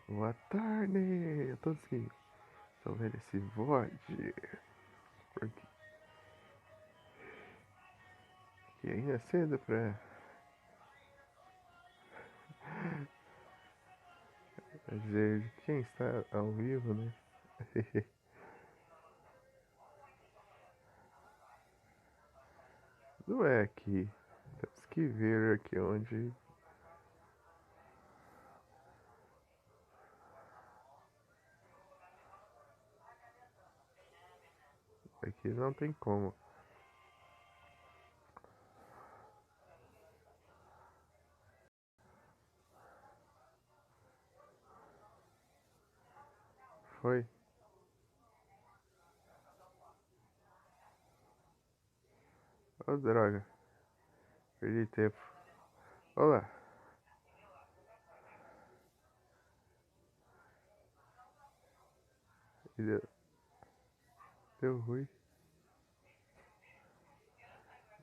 Boa tarde a todos que estão vendo esse VOD. Porque ainda é cedo pra dizer quem está ao vivo, né? Não é aqui. Temos que ver aqui onde. Aqui não tem como. Foi? Oh, droga. Perdi tempo. Olá. Deu ruim.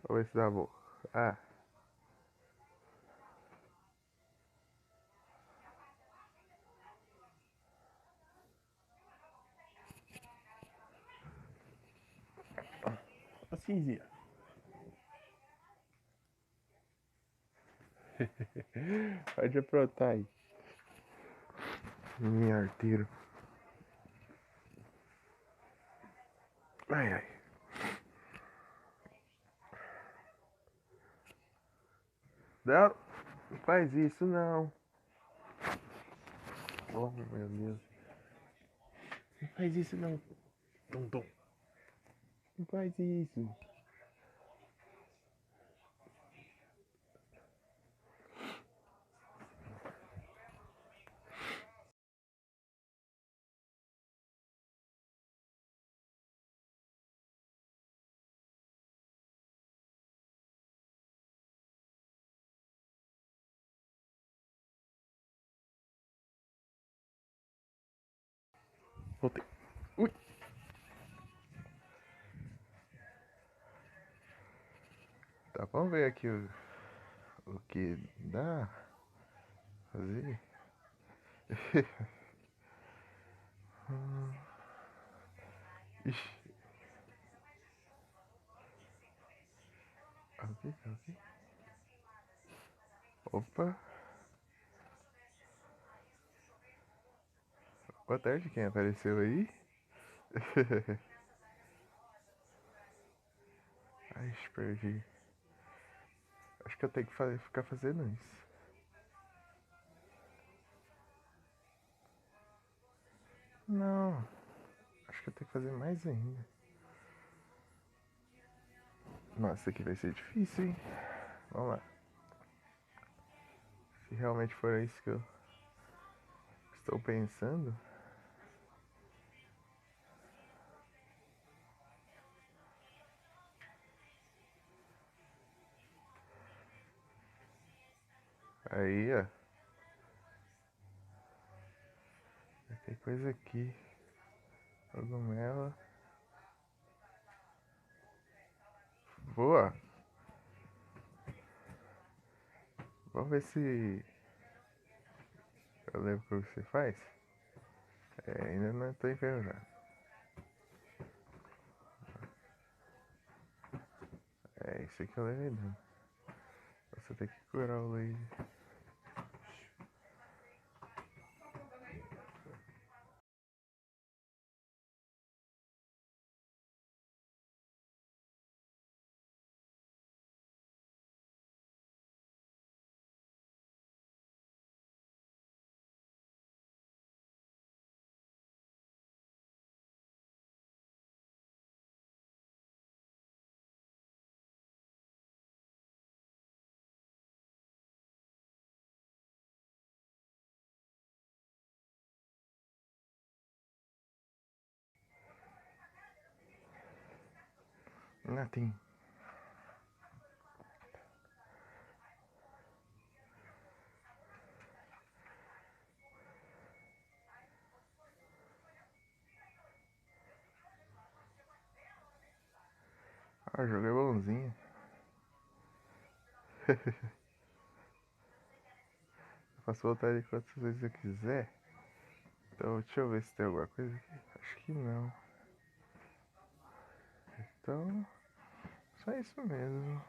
Vamos ver se dá bom. Ah. Cinzia. Pode aprontar aí. Minha arteiro. Ai, ai. Não. Não faz isso não. Oh, meu Deus. Não faz isso não. Tum. Não faz isso. Voltei. Ui. Tá, vamos ver aqui o que dá fazer. Ixi. Ok. Opa. Boa tarde, quem apareceu aí? Ai, perdi. Acho que eu tenho que ficar fazendo isso. Não. Acho que eu tenho que fazer mais ainda. Nossa, isso aqui vai ser difícil, hein? Vamos lá. Se realmente for isso que eu estou pensando. Aí, ó. Tem coisa aqui. Cogumelo. Boa. Vamos ver se eu lembro o que você faz. Ainda não estou enferrujado. Isso aqui eu levei não. Você tem que curar o Lady. Ah, tem. Ah, o jogo é bonzinho. Eu posso voltar ele quantas vezes eu quiser. Então, deixa eu ver se tem alguma coisa aqui. Acho que não. Então, só isso mesmo.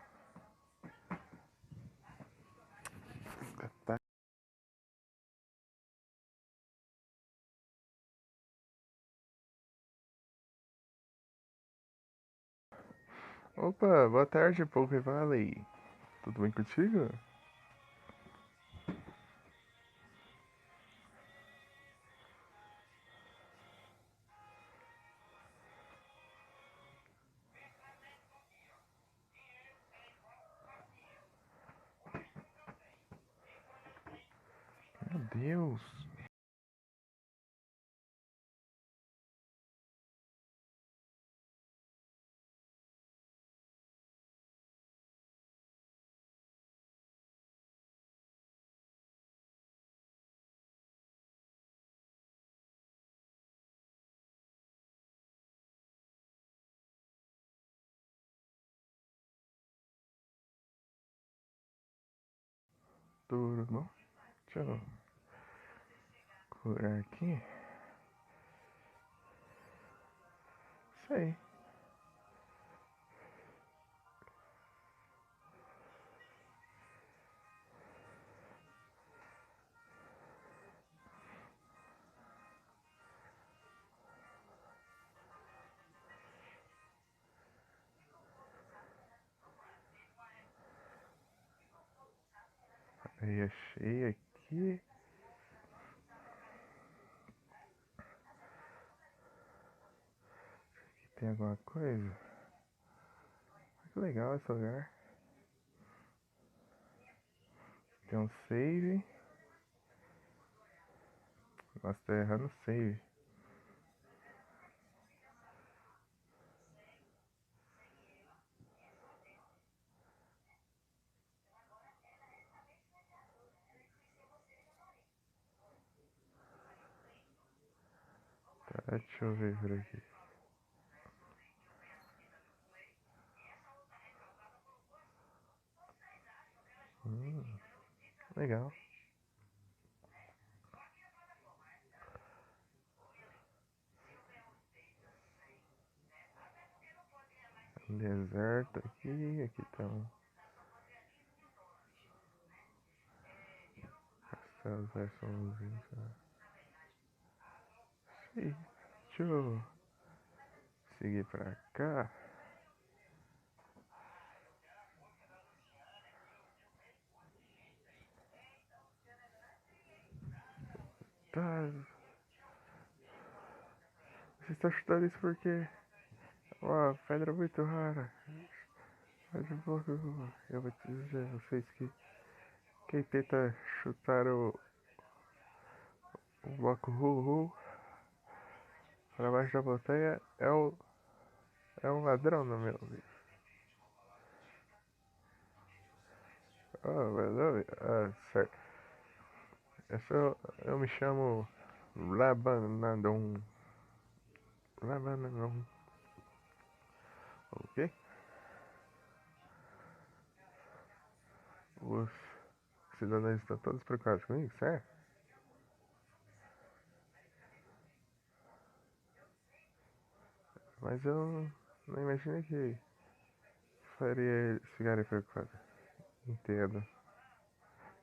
Tá. Opa, boa tarde, Poké Valley. Tudo bem contigo? Meu Deus. Tudo bom? Deixa eu curar aqui. Sei. Aí achei aqui. Tem alguma coisa? Que legal esse lugar. Tem um save. Nossa, tá errando o save. Tá, deixa eu ver por aqui. Legal. Deserto aqui. Aqui tá um castelo versãozinho. Ih, deixa eu seguir pra cá. Tá. Você está chutando isso porque é uma pedra muito rara. Mas eu vou te dizer a vocês que quem tenta chutar o bloco Ru para baixo da montanha é um ladrão, no meu amigo. Oh, meu nome? Ah, certo. Eu me chamo Labanadon. Labanadon. Ok? Os cidadãos estão todos preocupados comigo, certo? Mas eu não imaginei que faria eles ficarem preocupados. Entendo.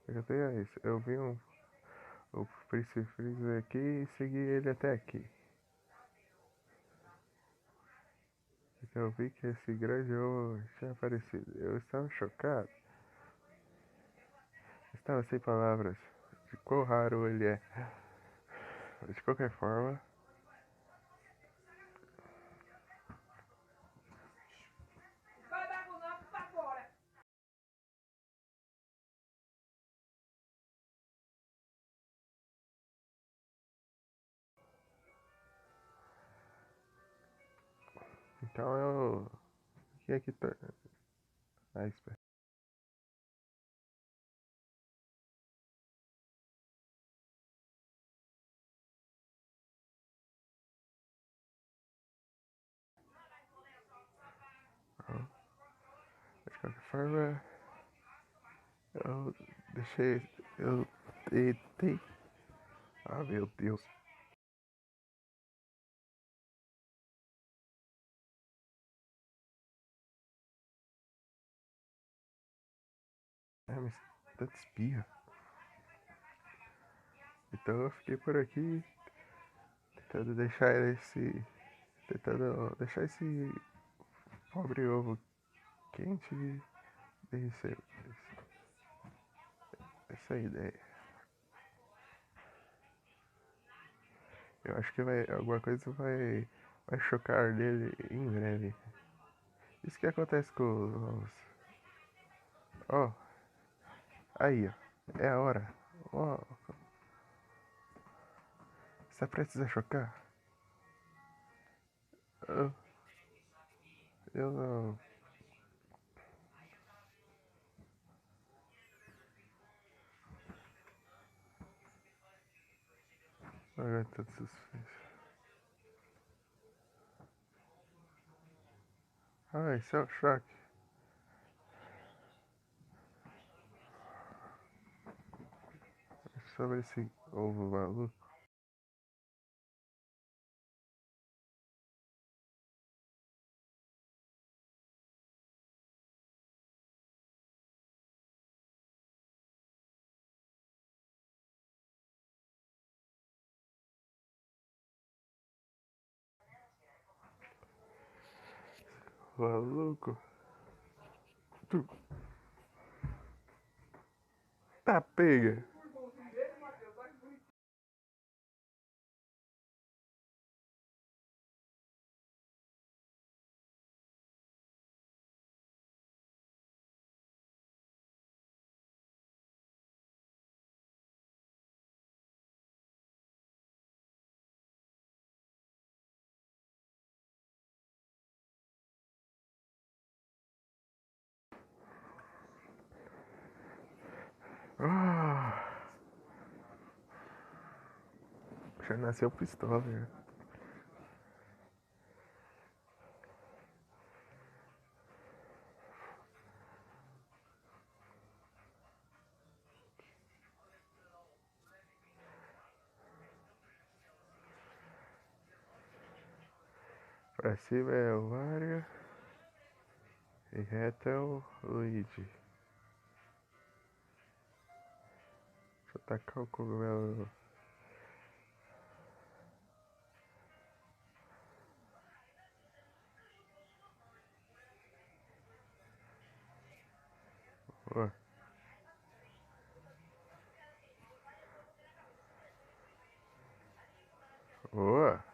Eu tenho isso. Eu vi o Príncipe Freezer aqui e segui ele até aqui. Então eu vi que esse grande ovo tinha aparecido. Eu estava chocado. Estava sem palavras de quão raro ele é. De qualquer forma, então eu. O que é que tá. Ah, espera. Então, de qualquer forma, eu deixei. Eu tentei. Ah, meu Deus. mas tanta espirra. Então eu fiquei por aqui tentando deixar esse. Tentando deixar esse pobre ovo quente e derreter. Essa é a ideia. Eu acho que alguma coisa vai chocar nele em breve. Isso que acontece com os. Ó, aí, ó. É a hora. Ó, está prestes a chocar? Eu, eu não. Não aguento tanto suspense. Ah, esse é o choque. Sobre esse ovo maluco. Maluco. Tu, tá pega. Ah, já nasceu pistola, já. Pra cima é o Mario e reto é o Luigi. Deixa eu tacar o cogumelo. Boa. Boa.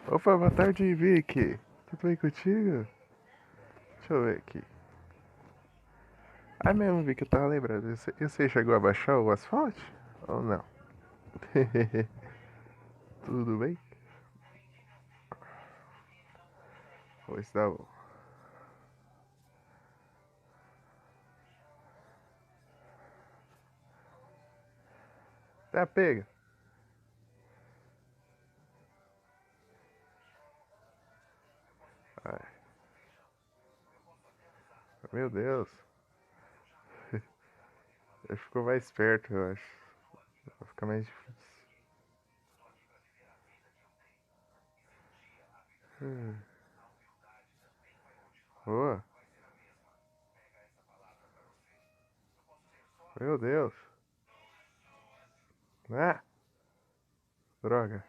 Opa, boa tarde, Vicky. Tudo bem contigo? Deixa eu ver aqui. Ah, mesmo, Vicky, eu tava lembrando. Você chegou a baixar o asfalto? Ou não? Tudo bem? Pois tá bom. Tá pega. Ai, meu Deus. Ele ficou mais perto, eu acho. Vai ficar mais difícil. Hum. Boa. Meu Deus. Ah, droga.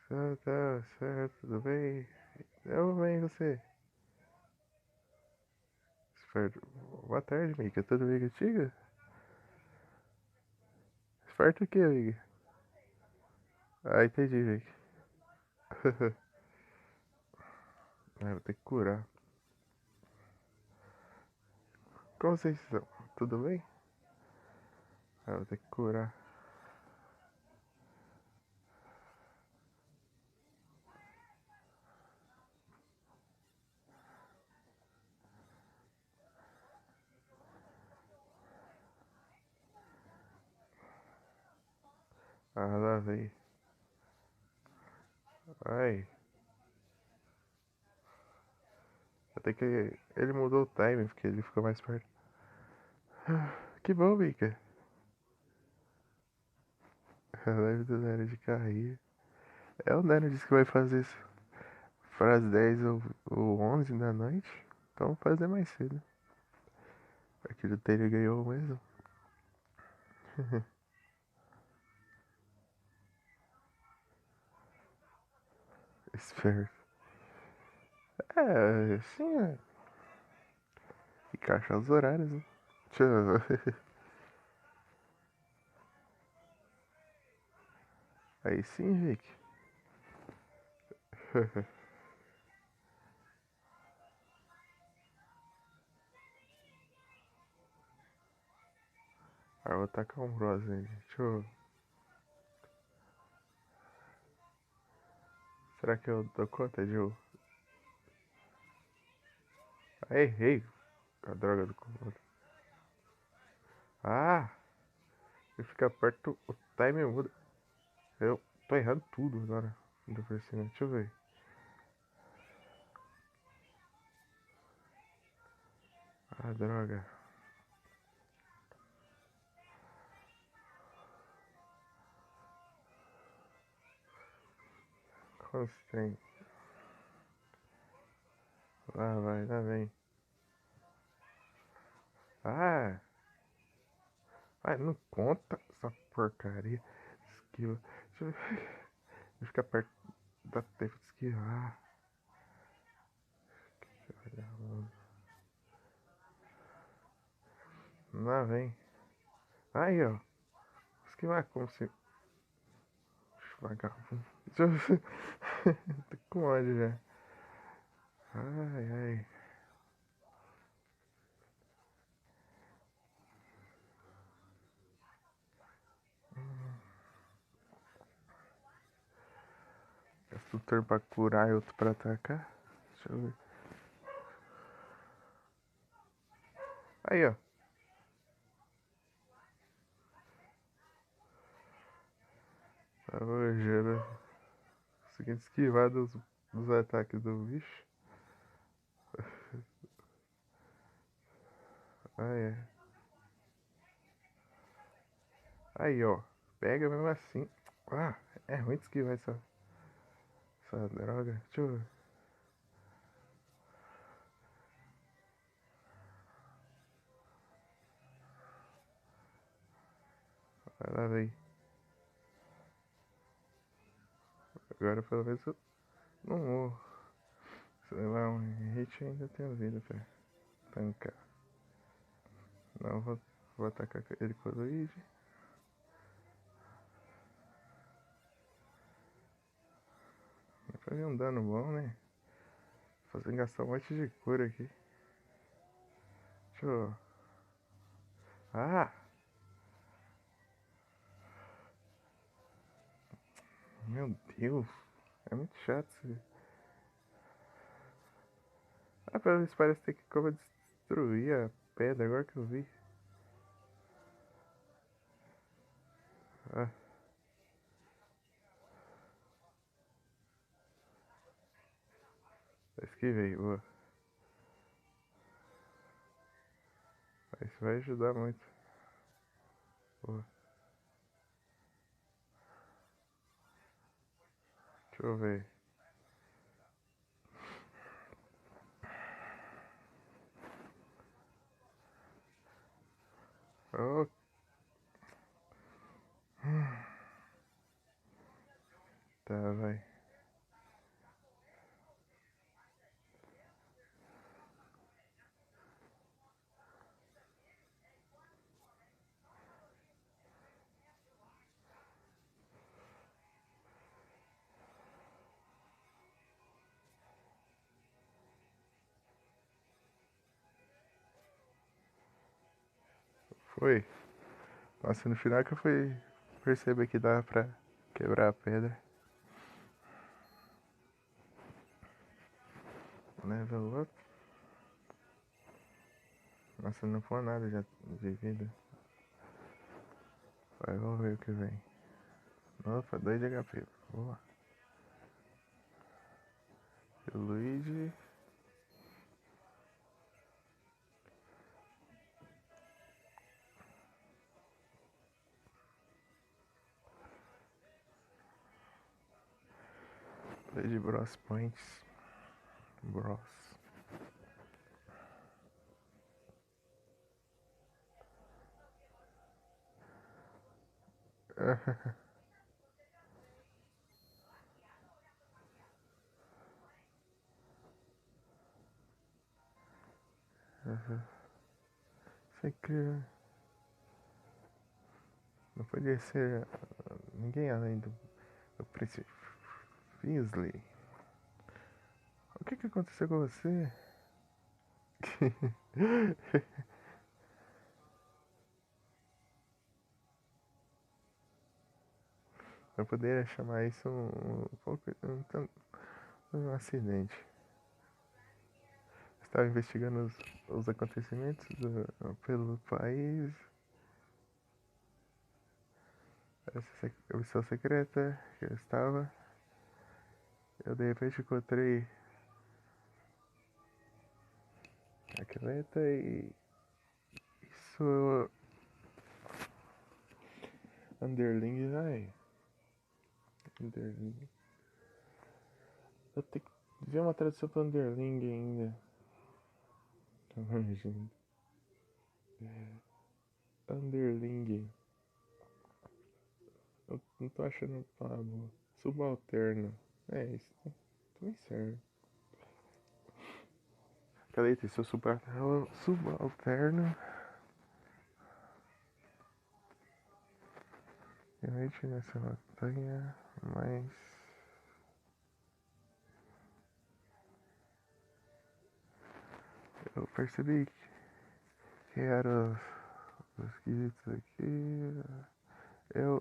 Tá certo, tudo bem? Eu bem, você? Esperto. Boa tarde, amiga. Tudo bem contigo? Esperto o quê, amiga? Ah, entendi, Vicky. Ah, vou ter que curar. Como vocês estão? Tudo bem? Ah, vou ter que curar. Ah, lá vem. Ai, até que ele mudou o time, porque ele ficou mais perto. Ah, que bom, Mika. A live do Nero de carrinho. É, o Nero disse que vai fazer isso para as 10 ou 11 da noite. Então vamos fazer mais cedo. Aquele Taylor ganhou mesmo. Espero. Sim, encaixar os horários, né? Deixa eu... Aí sim, Rick. Ah, eu vou tacar um Bros aí. Deixa eu... Será que eu dou conta de eu... Ah, errei. A droga do comando. Ah! Se ficar perto, o time muda. Eu tô errando tudo agora. Ainda por cima. Deixa eu ver. Ah, droga. Constraint. Lá vai, lá vem. Ah! Ai, não conta essa porcaria. Esquiva. Deixa eu ver. Deixa eu ficar perto. Dá tempo de esquivar. Lá vem. Aí, ó. Esquivar como se. Vagabundo. Deixa eu ver. Tô com ódio já. Ai, ai. Gasta um turno pra curar e outro pra atacar. Deixa eu ver. Aí, ó. Tava ojando. Conseguindo esquivar dos ataques do bicho. Ah, é. Aí, ó. Pega mesmo assim. Ah, é ruim de esquivar essa droga. Deixa eu ver. Vai lá, vem. Agora pelo menos eu não morro. Se levar um hit ainda tenho vida pra tancar. Não, vou atacar ele com o Luigi. Dá pra ver um dano bom, né? Fazendo gastar um monte de cura aqui. Deixa eu... Ah! Meu Deus! É muito chato isso. Ah, pelo menos parece ter que como destruir a pedra, agora que eu vi. Ah, esquivei, boa. Isso vai ajudar muito. Boa. Deixa eu ver. Oh, tá, vai. Foi. Nossa, no final que eu fui perceber que dava pra quebrar a pedra. Level up. Nossa, não foi nada já de vida. Vai, vamos ver o que vem. Opa, 2 de HP. Boa. E o Luigi. Luigi Bros Points. Bros. Você crê? Não podia ser ninguém além do príncipe Weasley. O que aconteceu com você? Eu poderia chamar isso um acidente. Estava investigando os acontecimentos pelo país. Essa missão secreta que eu estava. Eu de repente encontrei a Cleta e isso underling, vai. Underling. Eu tenho que ver uma tradução para underling ainda. Underling. Eu não tô achando a palavra boa. Subalterno. É isso. Também serve. Cadê seu subalterno? Realmente nessa montanha, mas eu percebi que eram os esquisitos aqui. Eu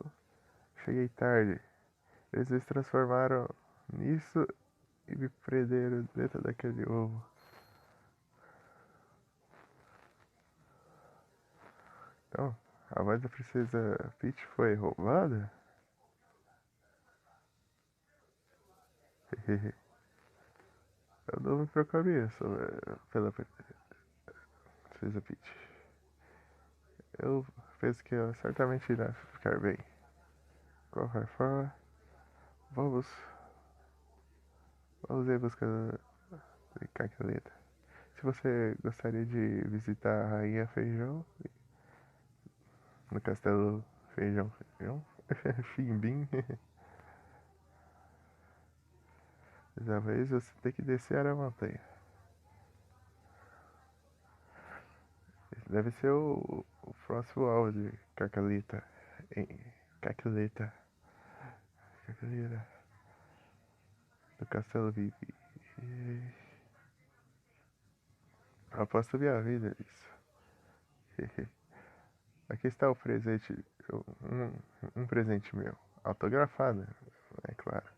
cheguei tarde. Eles se transformaram nisso e me prenderam dentro daquele ovo. Então, a voz da princesa Peach foi roubada? Eu não me preocupe pela princesa Peach. Eu penso que ela certamente irá ficar bem. De qualquer forma, vamos ir em busca de Caquelita. Se você gostaria de visitar a Rainha Feijão, no Castelo Feijão, Fimbim, dessa vez você tem que descer a montanha. Esse deve ser o próximo alvo de Caquelita. Caquelita. Caquelita. Do Castelo Vivi. Aposto minha vida nisso. Aqui está o presente. Um presente meu. Autografado, é claro.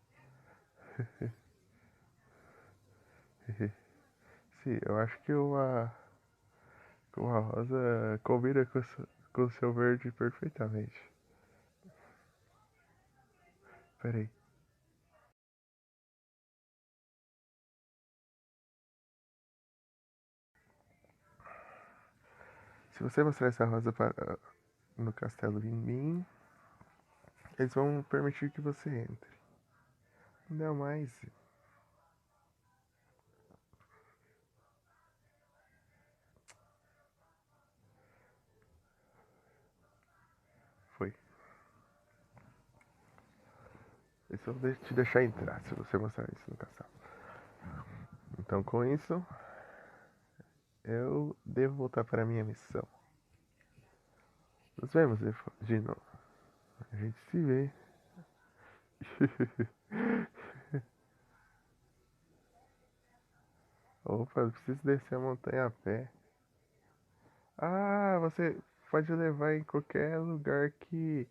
Sim, eu acho que uma rosa combina com o seu verde perfeitamente. Peraí. Se você mostrar essa rosa no castelo em mim, eles vão permitir que você entre. Não mais. Foi. Eles vão te deixar entrar se você mostrar isso no castelo. Então, com isso, eu devo voltar para a minha missão. Nos vemos de novo. A gente se vê. Opa, eu preciso descer a montanha a pé. Ah, você pode levar em qualquer lugar que.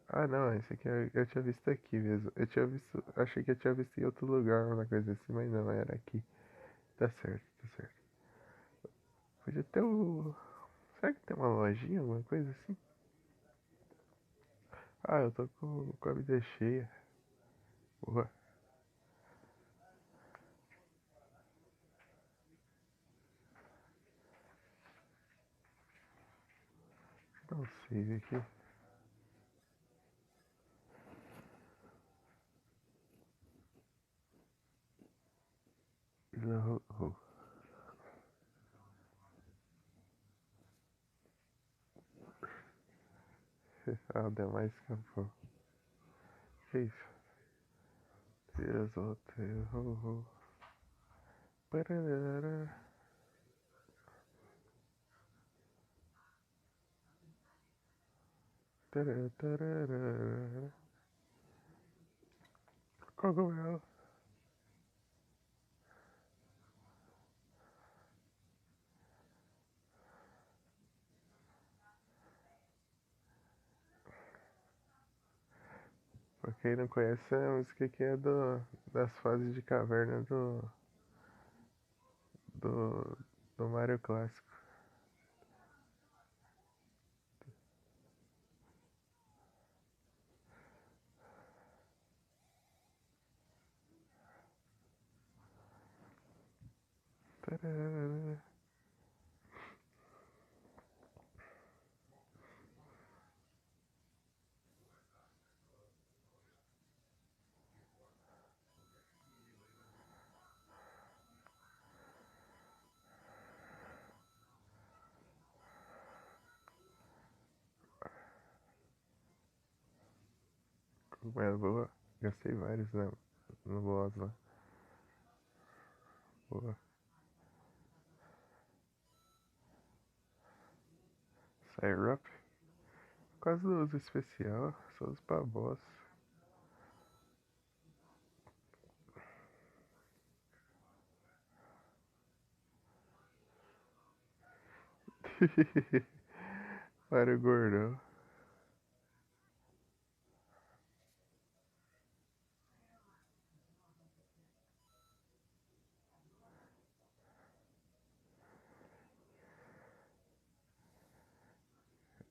Ah, não, esse aqui eu tinha visto aqui mesmo. Eu tinha visto. Achei que eu tinha visto em outro lugar, uma coisa assim, mas não, era aqui. Tá certo, tá certo. Podia ter o. Será que tem uma lojinha, alguma coisa assim? Ah, eu tô com a vida cheia. Boa. Dá um save aqui. Não, Ah, o demais escapou. Que isso? Dias voltei, Pararara. Tararara. Cogumelo. Pra quem não conhece, a música aqui é das fases de caverna do, do Mario Clássico. Tararara. Cogumelo boa. Gastei vários no boss lá. Boa. Syrup. Quase não uso especial, só uso pra boss. Mario gordão.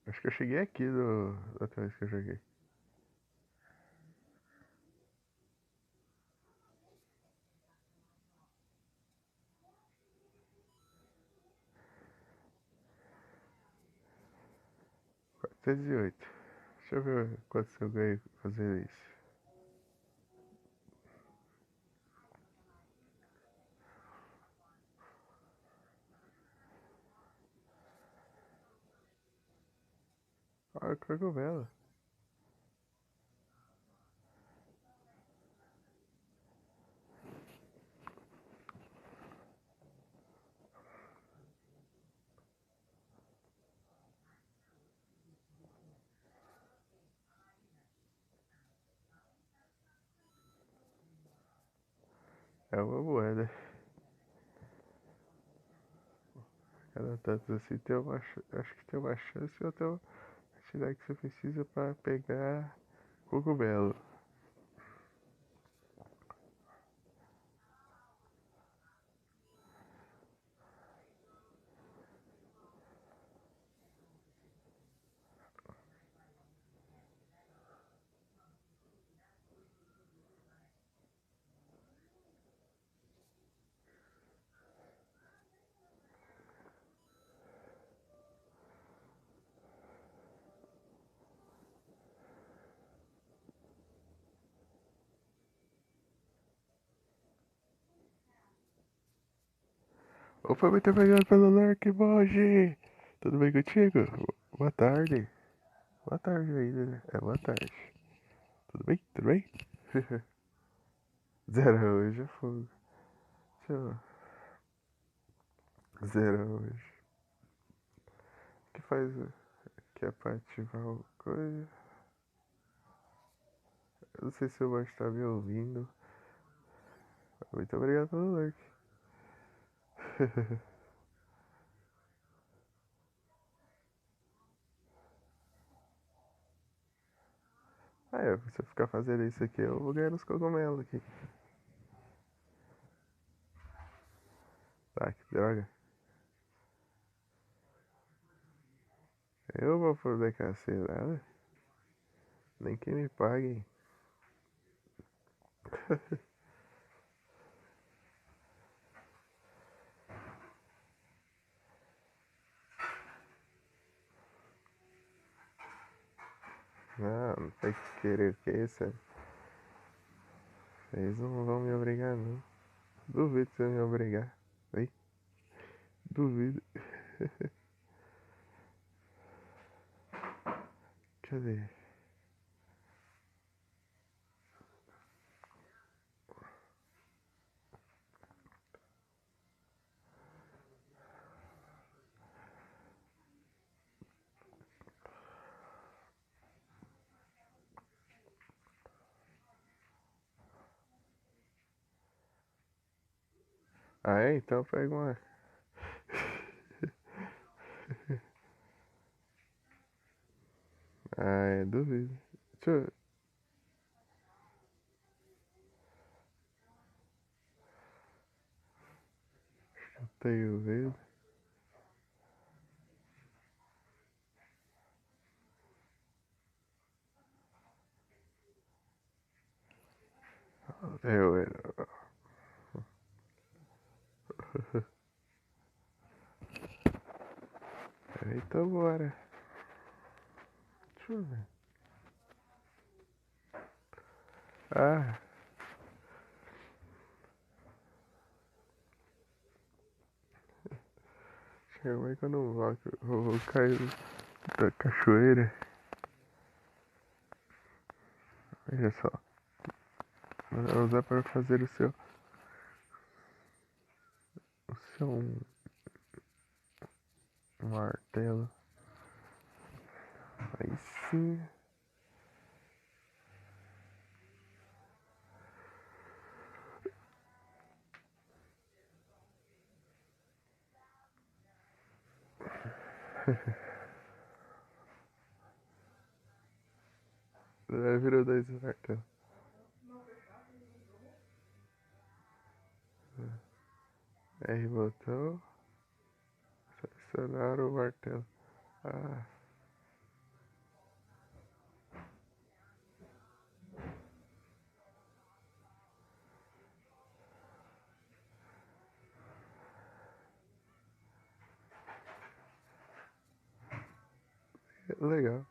Acho que eu cheguei aqui da outra vez que eu joguei. Quatrocentos e oito. Deixa eu ver quanto eu ganhei fazendo isso. Olha o cogumelo. É uma moeda. Cada tanto assim tem acho que tem uma chance ou tem uma quantidade que você precisa pra pegar cogumelo. Opa, muito obrigado pelo like, Moji! Tudo bem contigo? Boa tarde. Boa tarde ainda, né? É boa tarde. Tudo bem? Tudo bem? Zero hoje é fogo. Deixa eu... Zero hoje. O que faz que é pra ativar o coisa? Eu não sei se o Moji tá me ouvindo. Muito obrigado pelo like. Ah, é, se eu ficar fazendo isso aqui, eu vou ganhar os cogumelos aqui. Tá, que droga. Eu vou poder cancelar, nem que me paguem. Não, não tem que querer o que, sabe? Eles não vão me obrigar, não. Duvido que você me obrigar. Oi? Duvido. Cadê? Ah, é? Então pega uma. Ah, é, duvido. Deixa eu. Tenho medo. Eu era. Então bora. Deixa eu ver. Ah, chegou aí que eu não volto. Eu vou cair da cachoeira. Olha só. Vou usar para fazer o seu martelo. Aí sim. Agora virou dois martelos. R botão. Selecionar o martelo. Ah, legal.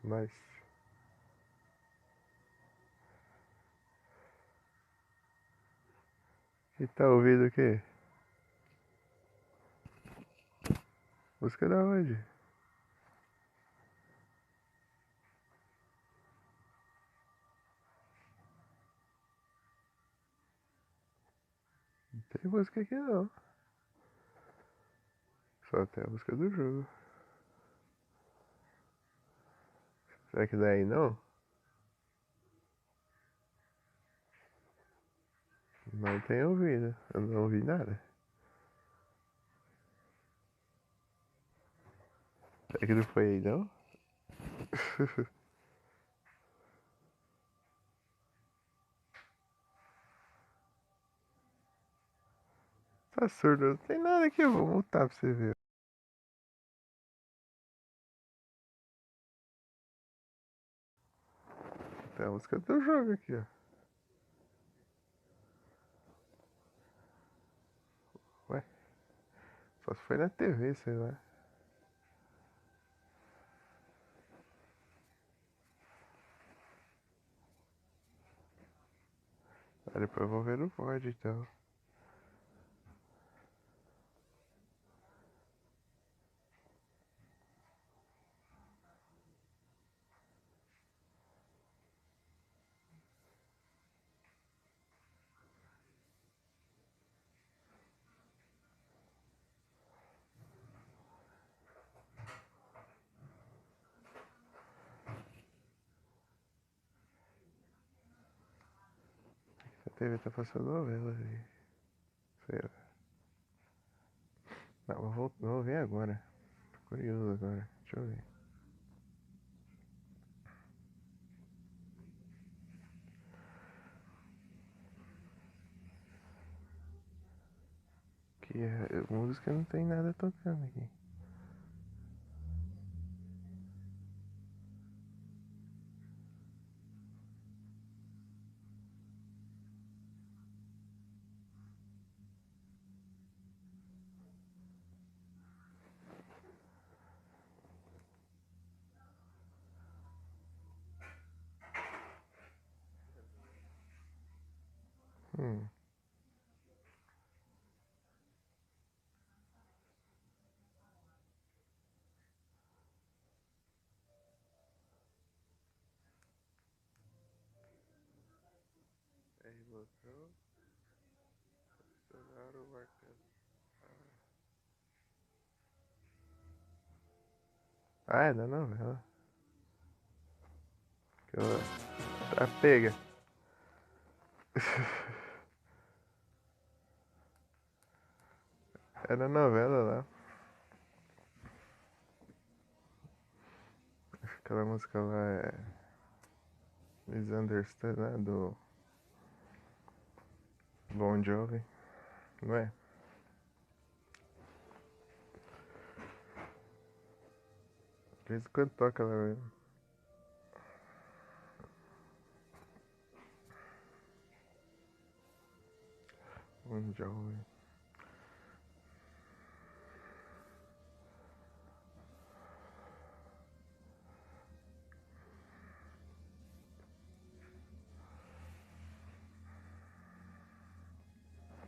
Mas. E tá ouvindo o quê? Música da onde? Não tem música aqui não. Só tem a música do jogo. Será que daí não? Não tenho ouvido. Eu não ouvi nada. Será que não foi aí não? Tá surdo, não tem nada aqui, eu vou montar pra você ver. Tem a música do jogo aqui, ó. Ué, só se foi na TV, sei lá. Aí depois eu vou ver no VOD então. A TV tá passando novela aí. Sei lá. Não, vou ver agora. Tô curioso agora. Deixa eu ver. Que música não tem nada tocando aqui. Hum. R botão. Estourar o martelo. Ah, é da novela. Tá pega. É da novela lá. Aquela música lá é Misunderstood, né? Do Bon Jovi. Não é? De vez em quando toca lá mesmo. Bon Jovi.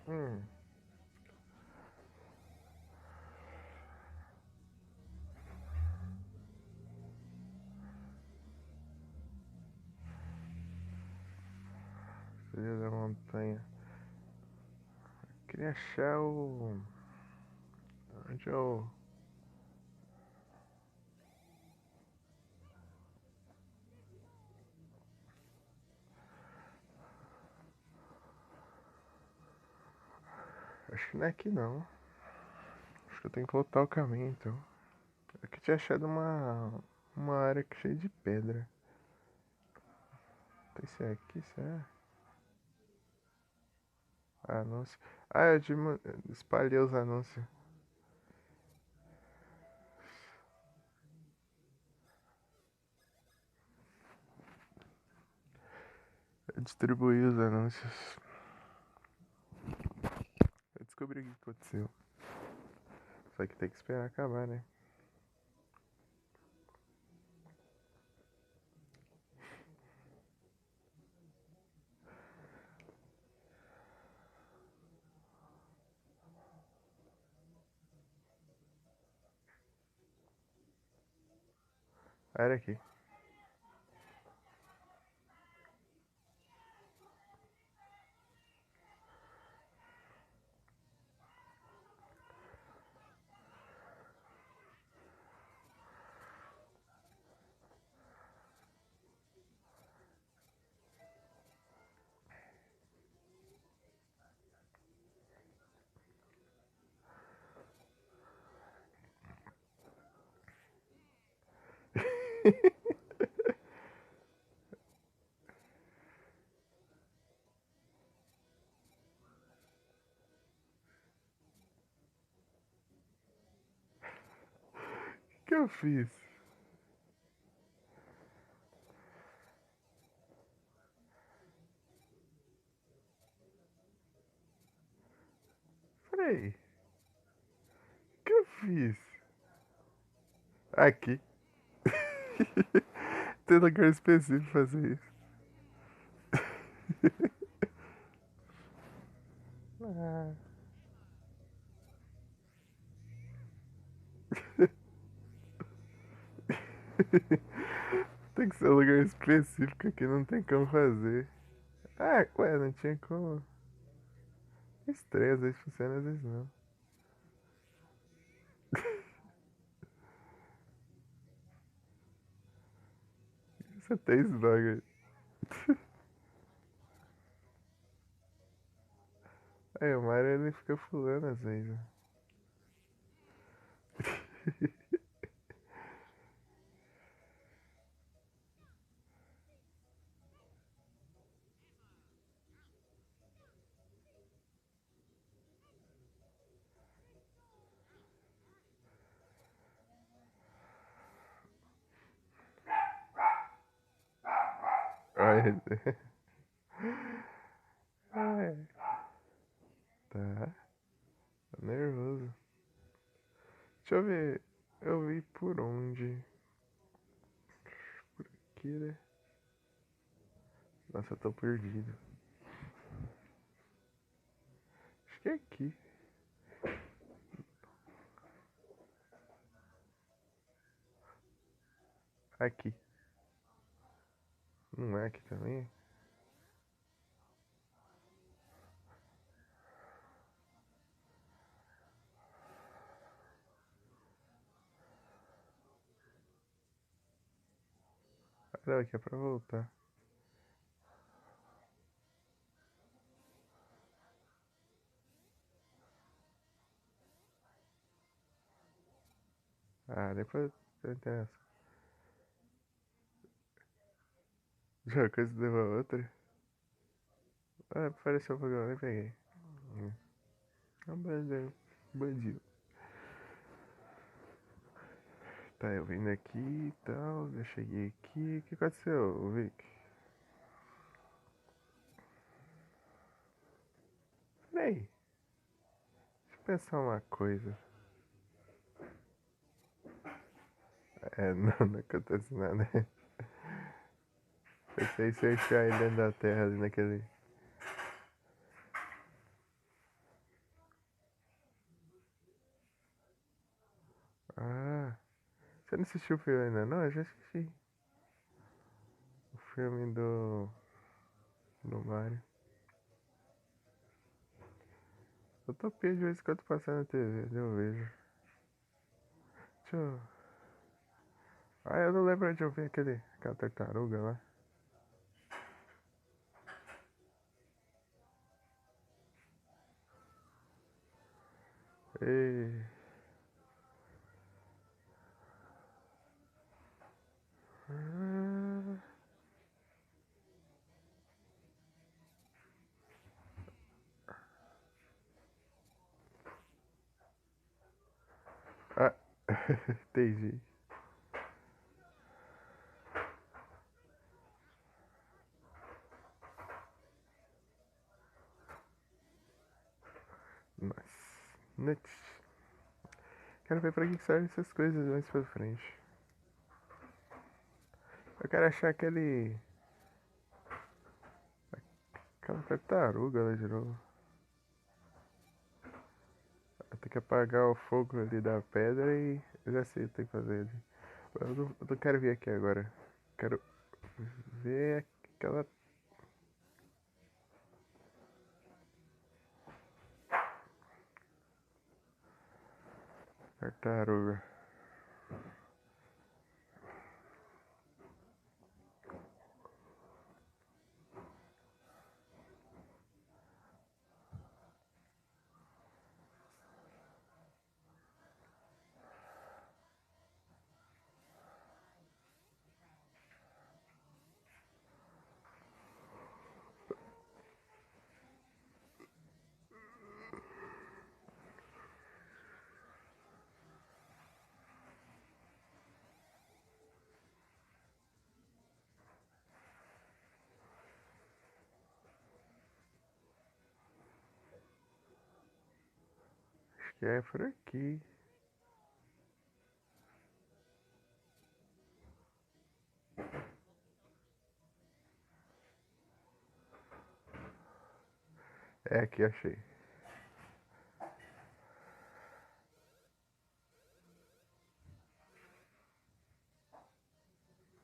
Hum. Filha da montanha. Queria achar o. Onde eu. Acho que não é aqui não. Acho que eu tenho que voltar o caminho então. Aqui tinha achado uma área cheia de pedra. Não sei se é aqui, será? Anúncio. Ah, espalhei os anúncios. Eu distribuí os anúncios. Eu descobri o que aconteceu. Só que tem que esperar acabar, né? Era aqui. O que eu fiz? Peraí. O que eu fiz? Aqui. Tem lugar específico pra fazer isso. Ah. Tem que ser um lugar específico aqui, não tem como fazer. Ah, ué, não tinha como. Estranho, às vezes funciona, às vezes não. Só tem esse bagulho. Aí o Mario ele fica pulando às vezes. Olha. Ai, tá. Tá nervoso. Deixa eu ver. Eu vi por onde. Por aqui, né? Nossa, eu tô perdido. que é aqui. Aqui. Não é aqui também? Não, aqui é pra voltar. Ah, depois eu entendo essa. Já uma coisa levou a outra. Ah, apareceu o programa, nem peguei. É um bandido. Bandido. Tá, eu vim daqui e tal, já cheguei aqui. O que aconteceu, Vic? Peraí, deixa eu pensar uma coisa. É, não acontece nada. Pensei se eu enfiar ele dentro da terra ali naquele. Ah, você não assistiu o filme ainda? Não, eu já assisti. O filme do Mario. Eu tô de vez em quando passando na TV, eu vejo. Deixa eu. Ah, eu não lembro onde eu vi aquela tartaruga lá. Ei. Ah, entendi. Nossa. Nuts. Quero ver pra que servem essas coisas mais pra frente. Eu quero achar aquela tartaruga lá de novo. Eu tenho que apagar o fogo ali da pedra e eu já sei o que tem que fazer ali. Eu não quero ver aqui agora. Quero ver aquela tartaruga. Acho que é por aqui. É aqui, achei.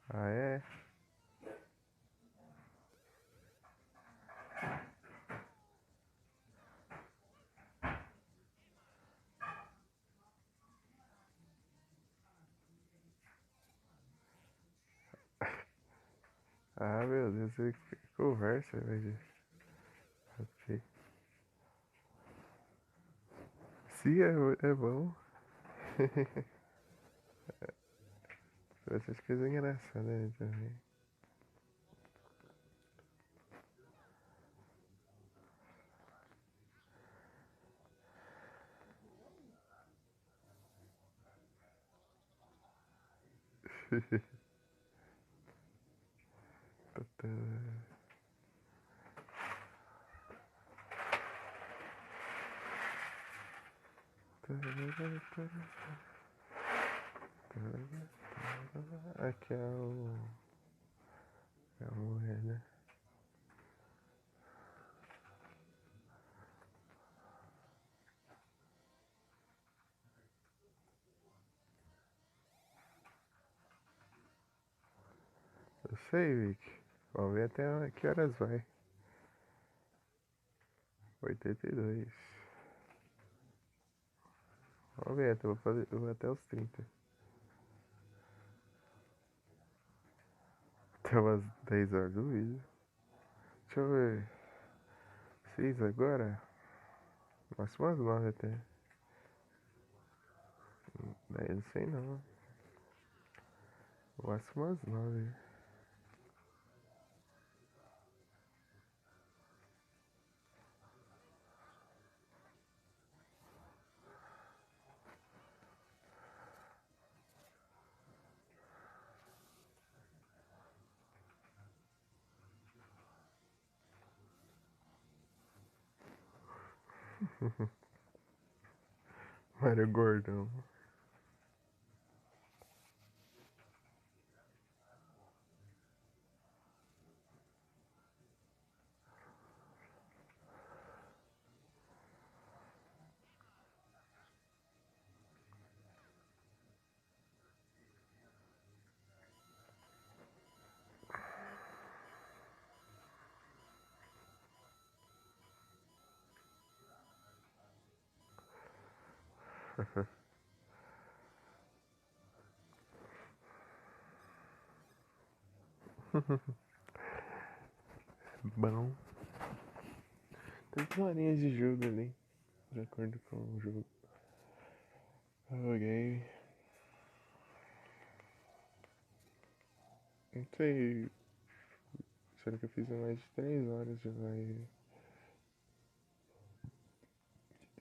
Ah, é? Ah, meu Deus, você conversa, mas. Ok. Sim, é bom. Essas coisas engraçadas aí também. Aqui é a mulher, né? Eu sei, Vic. Vamos ver até que horas vai. 82. Vamos ver, eu vou até os 30. Até umas 10 horas do vídeo. Deixa eu ver. 6 agora? Máximo umas 9 até. Daí não sei não. Máximo umas 9. Mário Gordão. Bom. Tem 2 horinhas de jogo ali. De acordo com o jogo. Ok. Não sei. Será que eu fiz mais de 3 horas já vai.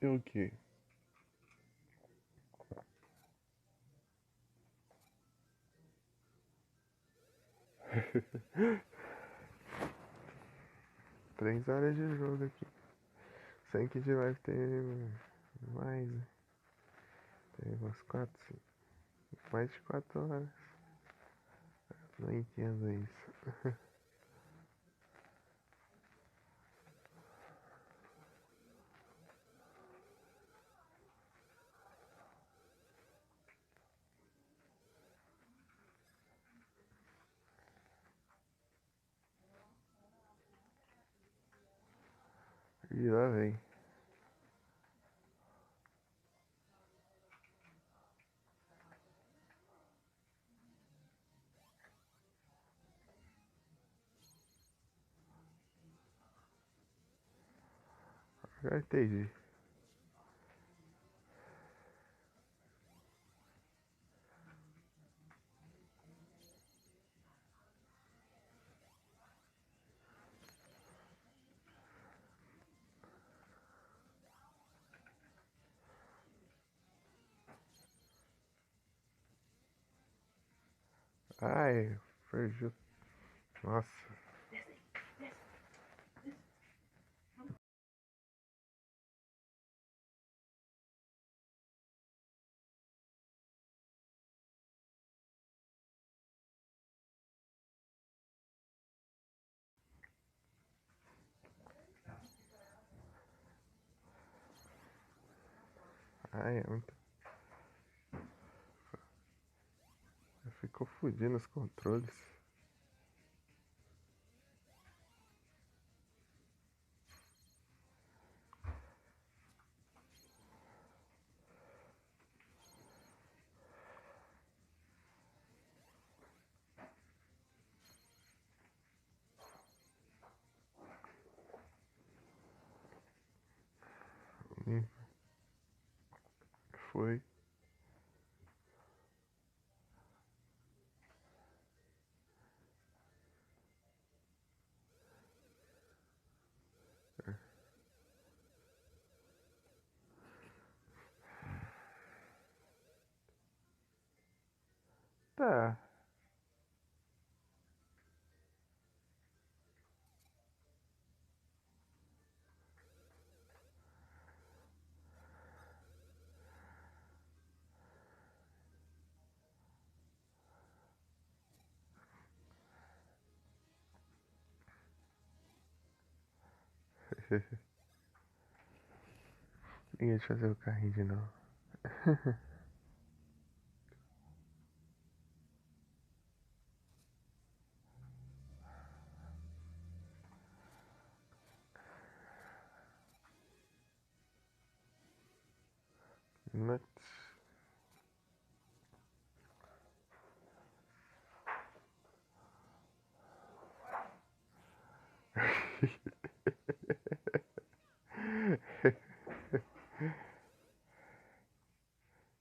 Deu o quê? Três horas de jogo aqui. Sem que de live ter mais, né? Tem umas 4, 5. Mais de 4 horas. Não entendo isso. E lá vem. Já entendi. Ai, perdi. Nossa. Ai, é muito. Ficou fudindo os controles. Hum, Foi. Tá. Ninguém de fazer o carrinho de novo. Nuts.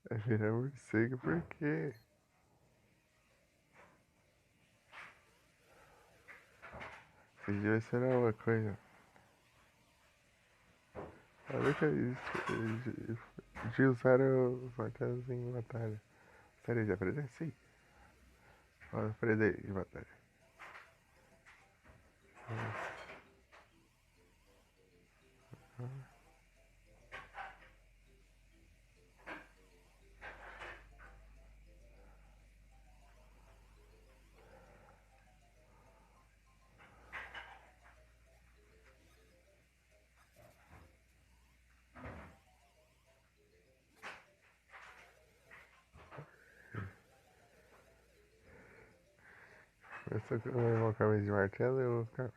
Vai virar morcego por quê? Esse dia vai ser uma coisa. Olha que é isso. De usar os martelos em batalha. Sério, já aprendeu? Sim. Olha, aprendei de batalha. Eu só que eu vou invocar mais de martelo e eu vou ficar.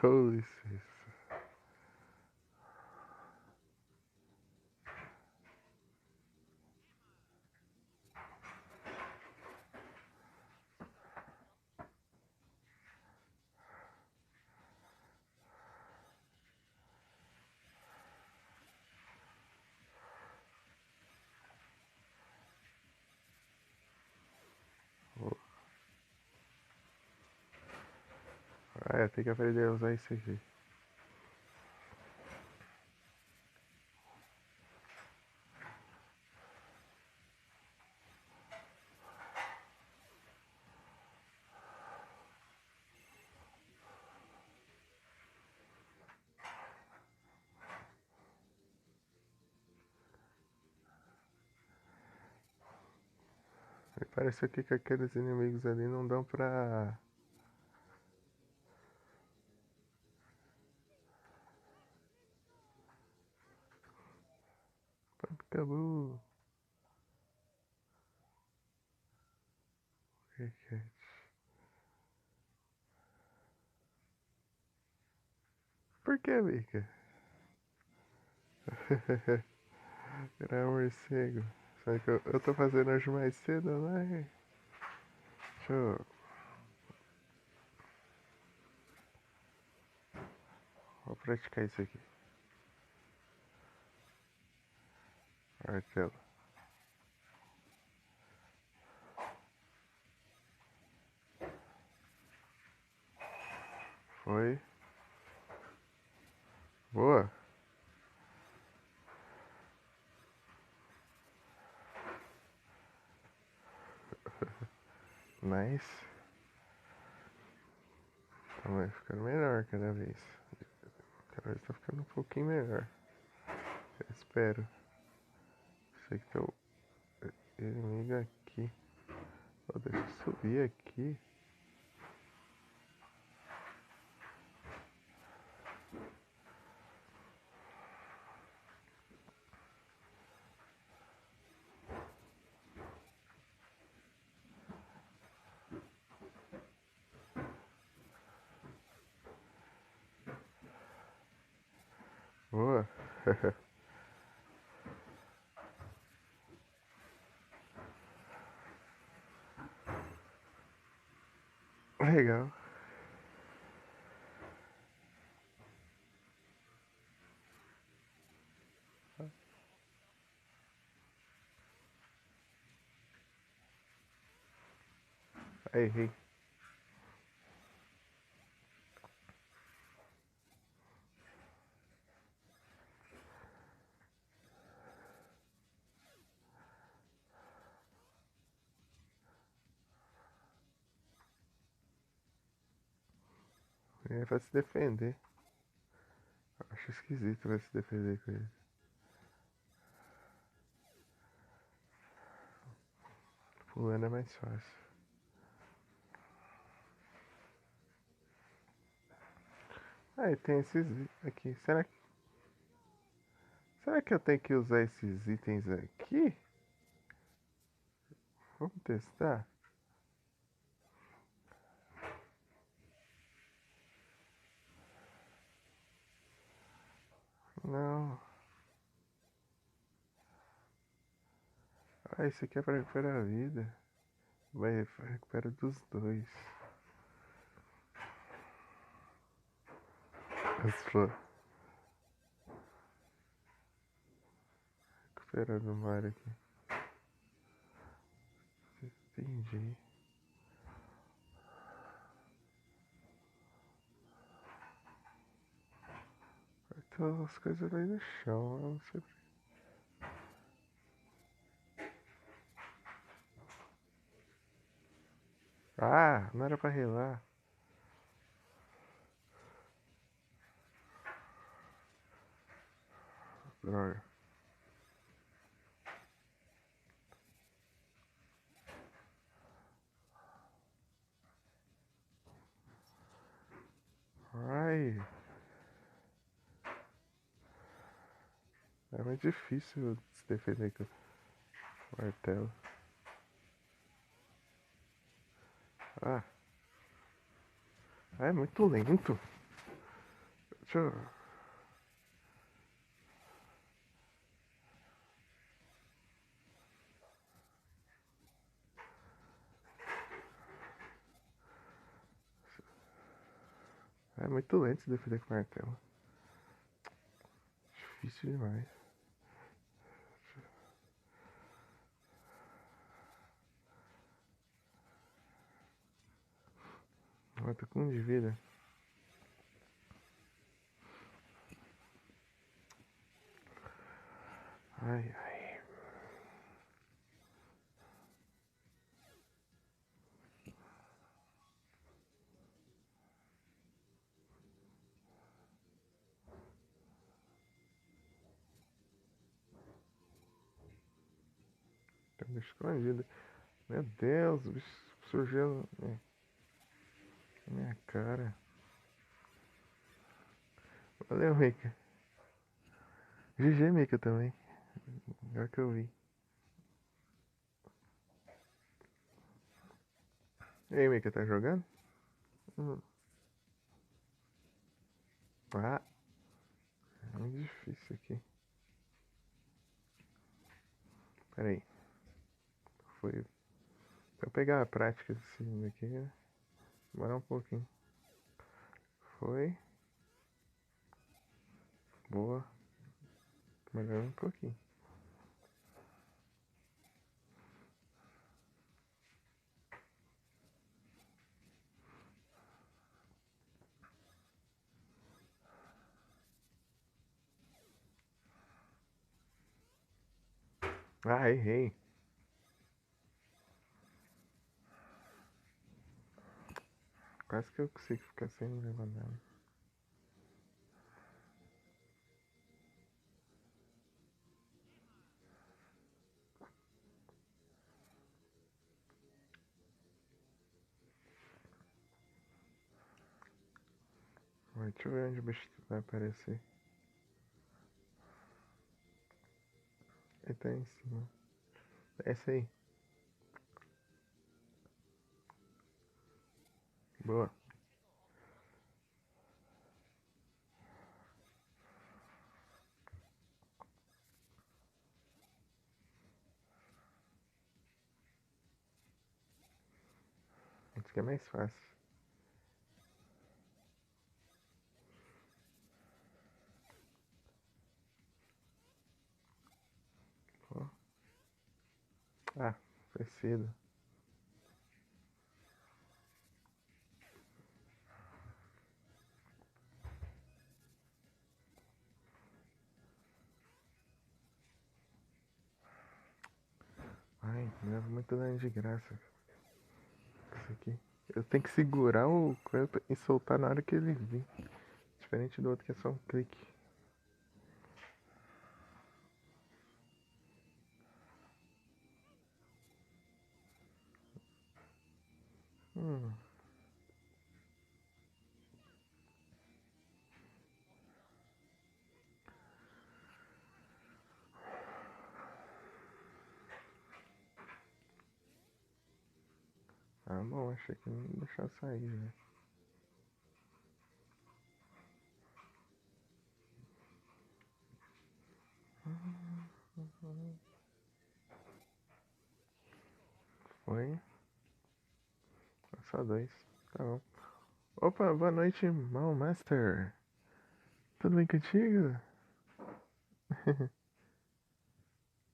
Com licença. Ah, eu tenho que aprender a usar isso aqui. Me pareceu que aqueles inimigos ali não dão pra. Acabou. Por que, Mika? Era morcego. Só que eu tô fazendo hoje mais cedo, né? Deixa eu. Vou praticar isso aqui. Martelo. Foi. Boa. Nice. Tá vai ficando melhor cada vez. Cada vez tá ficando um pouquinho melhor. Eu espero. Sei que tem o inimigo aqui. Oh, deixa eu subir aqui. Boa. Legal. Errei. Ele vai se defender. Acho esquisito vai se defender com ele. Pulando é mais fácil. Aí tem esses aqui. Será que eu tenho que usar esses itens aqui? Vamos testar. Não. Ah, isso aqui é pra recuperar a vida. Vai recupera dos dois. As flores. Recuperando o mar aqui. Entendi. Então as coisas aí no chão. Eu não sei. Ah, não era pra relar. Droga. Ai. É muito difícil se defender com o martelo. Ah. Ah, é muito lento. Deixa eu... É muito lento se defender com martelo. Difícil demais. Eu tô com um de vida. Ai, ai. Tá me escondido. Meu Deus, o bicho surgiu na minha cara. Valeu, Mika. GG, Mika, também. Agora que eu vi. E aí, Mika, tá jogando? Hum. Ah, é muito difícil aqui. Pera aí. Foi. Pra eu pegar a prática desse daqui, né? Demorar um pouquinho. Foi. Boa. Melhorou um pouquinho. Ah, errei. Quase que eu consigo ficar sem levar nada. Deixa eu ver onde o bicho vai aparecer. Ele tá em cima. Essa aí. Boa. Isso aqui é mais fácil. Ó. Ah, foi cedo. Me leva muito dano de graça. Isso aqui. Eu tenho que segurar o corpo e soltar na hora que ele vir. Diferente do outro que é só um clique. Hum. Ah, bom, achei que não ia deixar sair, né? Foi. Só dois. Tá bom. Opa, boa noite, Mal Master. Tudo bem contigo?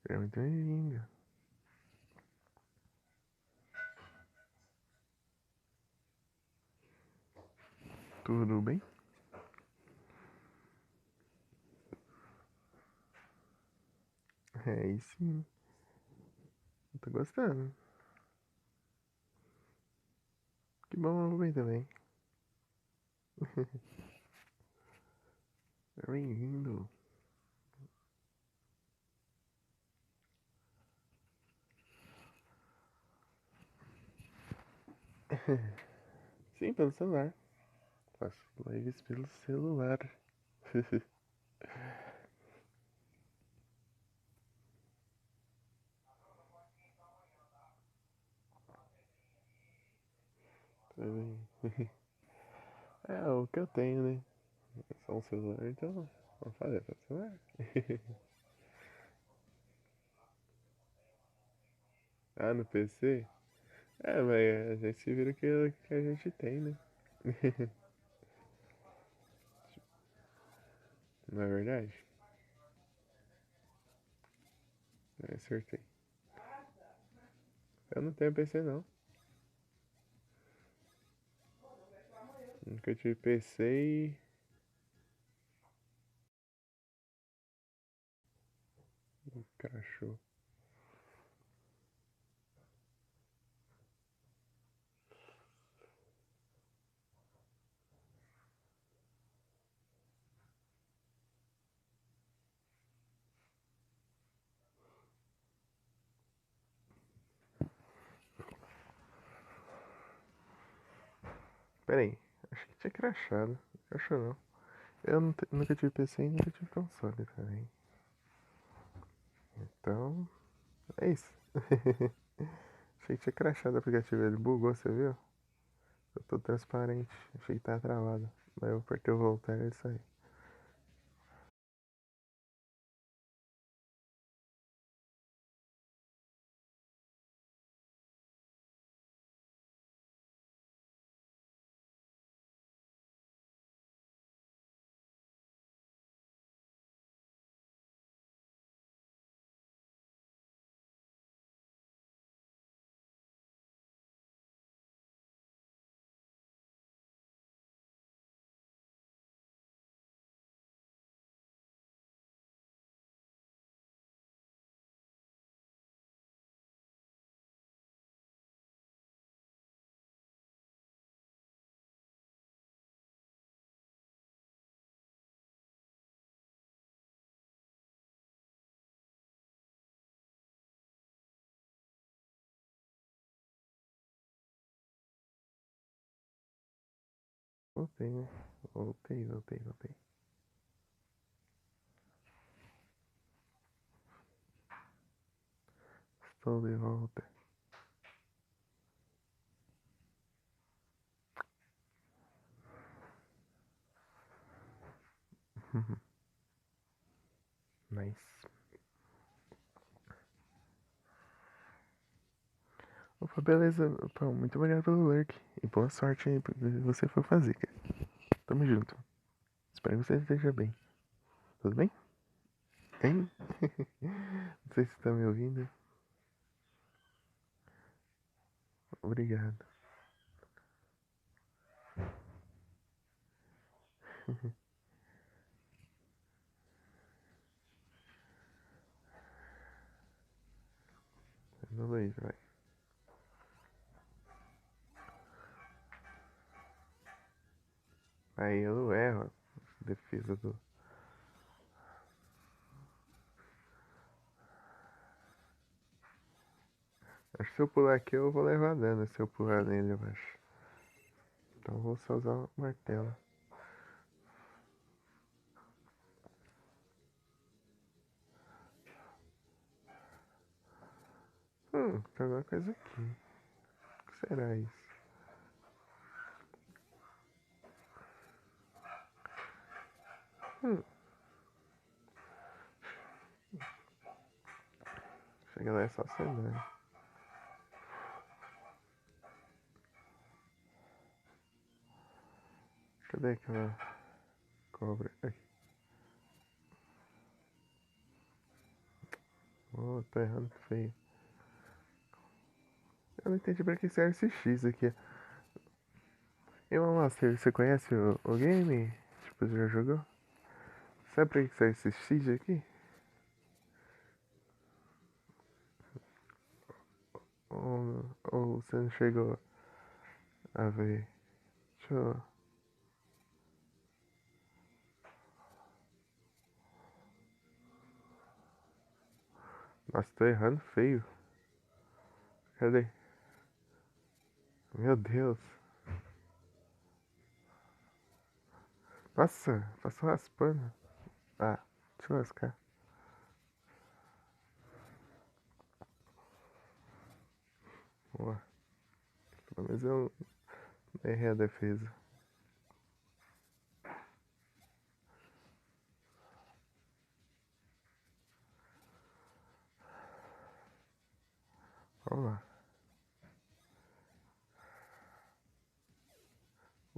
Seja muito bem-vindo. Tudo bem? É, aí sim. Eu tô gostando. Que bom, eu vou bem também. Bem-vindo. Sim, pelo celular. Faço lives pelo celular. Tá bem. É o que eu tenho, né? É só um celular, então vou fazer pelo celular. Ah, no PC? É, mas a gente se vira que a gente tem, né? Não é verdade? É, acertei. Eu não tenho PC não. Nunca tive PC e. Cachorro. Pera aí, acho que tinha crachado. Acho não. Eu nunca tive PC e nunca tive console também. Então, é isso. Achei que tinha crachado o aplicativo, ele bugou, você viu? Eu tô transparente, achei que tava travado. Mas eu apertei o voltar e ele saiu. Voltei, né? Voltei. Estou de volta. Nice. Opa, beleza. Opa, muito obrigado pelo lurk. E boa sorte aí pro que você for fazer, cara. Tamo junto. Espero que você esteja bem. Tudo bem? Hein? Não sei se você tá me ouvindo. Obrigado. No Luiz, vai Aí eu não erro a defesa do. Acho que se eu pular aqui eu vou levar dano se eu pular nele, eu acho. Então eu vou só usar o martelo. Tem alguma coisa aqui. O que será isso? Chega lá é só cenário. Cadê aquela cobra? Aqui. Oh, tô errando feio. Eu não entendi pra que serve esse X aqui. E Master, você conhece o game? Tipo, você já jogou? Sabe pra que serve esse X aqui? Ou você não chegou a ver? Deixa eu... Nossa, tô errando feio. Cadê? Meu Deus. Nossa, passou raspando. Ah, deixa eu lascar. Boa. Pelo menos eu errei a defesa. Vamos lá.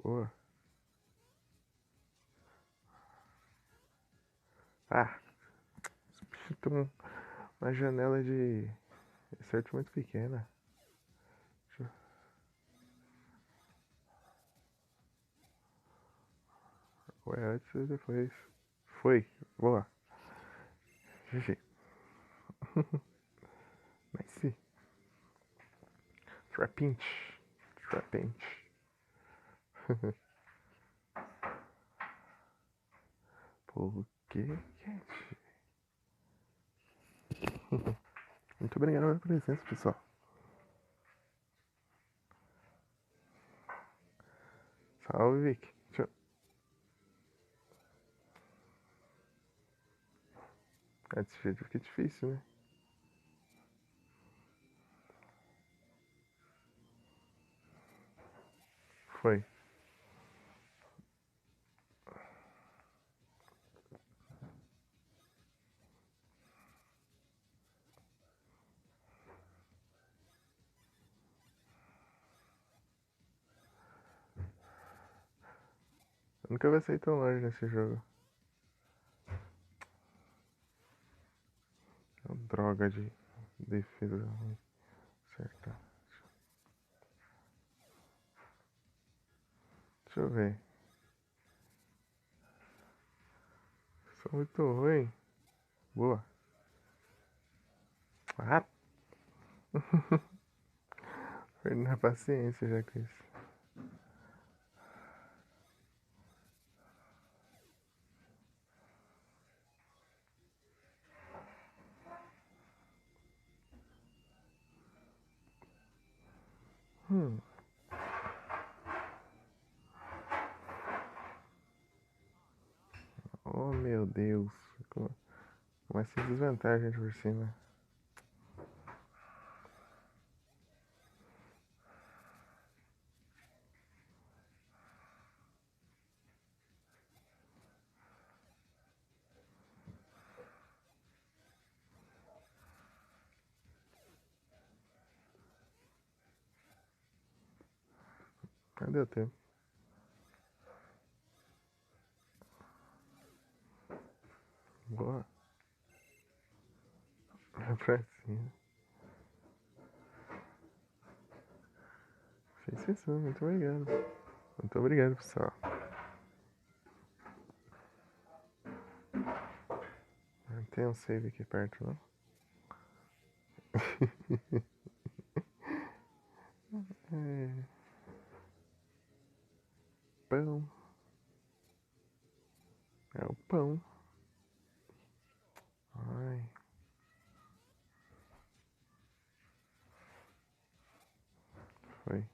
Boa. Ah, esse bicho tem uma janela de acerto muito pequena. Deixa eu... Ou é antes ou depois? Foi. Boa. GG. Nice. Trapinch. Trapinch. Pokécat. Muito obrigado pela presença, pessoal. Salve, Vic. Deixa eu... Desse jeito fica difícil, né? Foi. Eu nunca vai sair tão longe nesse jogo. É uma droga de defesa ruim. Acertar. Deixa eu ver. Sou muito ruim. Boa. Ah! Perdendo a paciência já com isso. Oh meu Deus. Começa a desvantagem por cima. Não deu tempo. Boa. Vai pra cima. Fez isso, muito obrigado. Muito obrigado, pessoal. Não tem um save aqui perto, não? É. Pão. É o pão. Ai. Foi.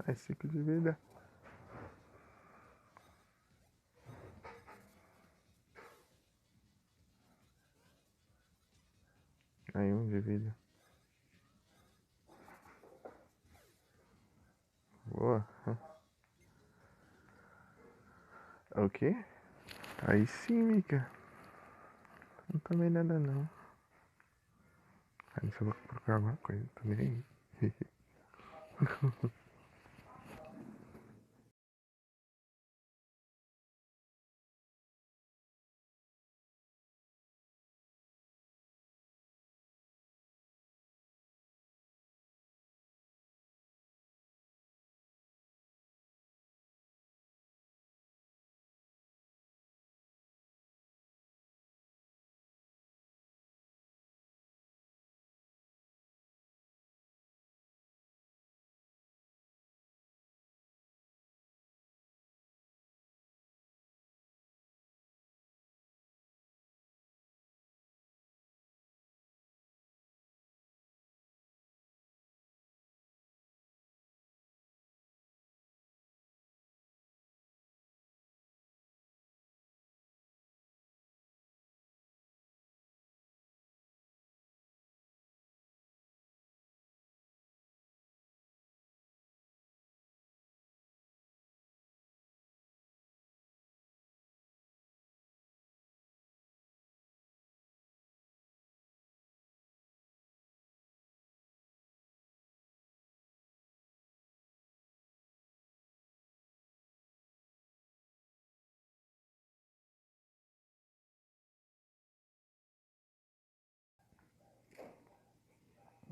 Ai, ciclo de vida. Aí, um de vida. Boa. O quê? Aí sim, Mika. Não tomei nada, não. Aí se eu vou procurar alguma coisa, tô nem aí.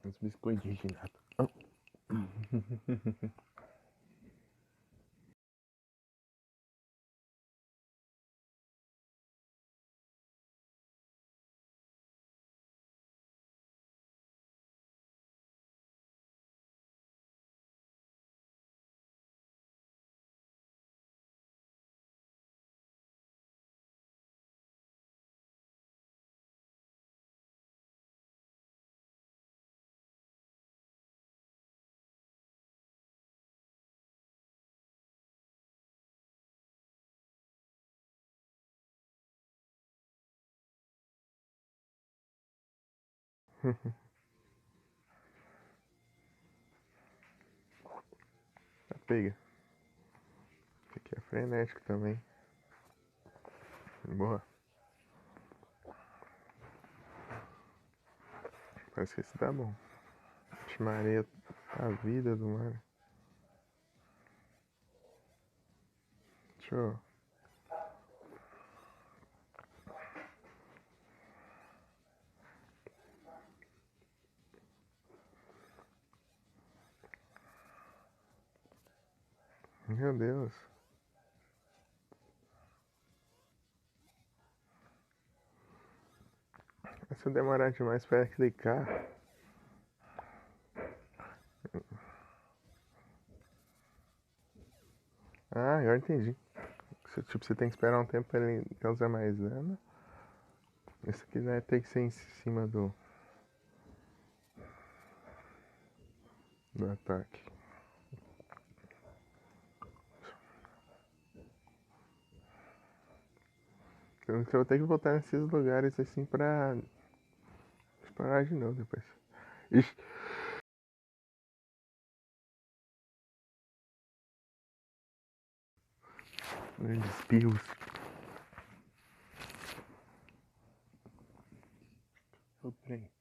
Uns biscoitinhos de nata. Pega. Esse aqui é frenético também. Boa. Parece que esse tá bom. Maria, a vida do mar. Show. Meu Deus. Se eu demorar demais pra clicar. Ah, eu entendi. Tipo, você tem que esperar um tempo pra ele causar mais dano. Esse aqui vai ter que ser em cima do ataque. Então eu vou ter que voltar nesses lugares assim pra explorar de novo depois. Ixi. Espirros. Oh, peraí.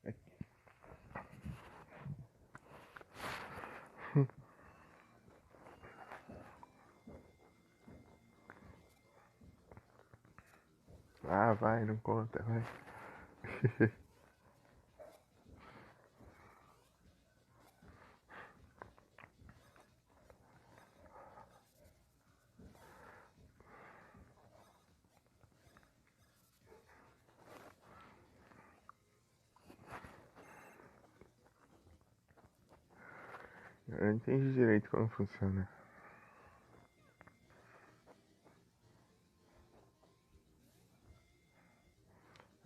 Ah, vai, não conta, vai. Eu não entendi direito como funciona.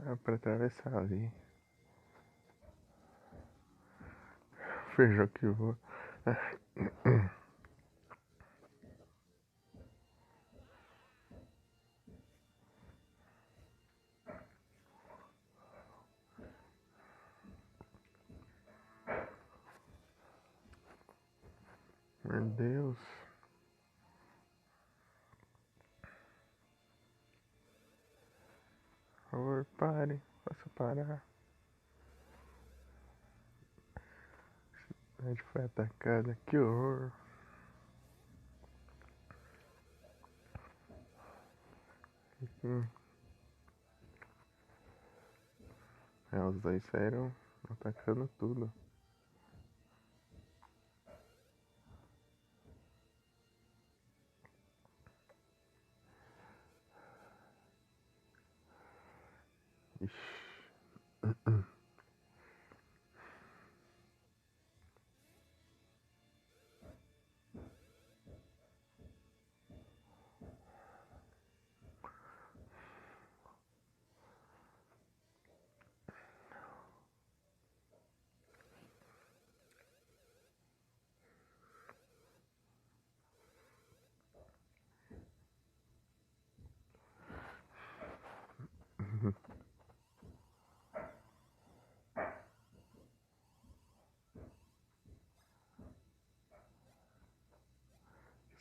Dá pra atravessar ali. Feijão que voa. Meu Deus. Por favor, pare. Faça parar. A gente foi atacada. Que horror. É, os dois saíram atacando tudo. Ixi.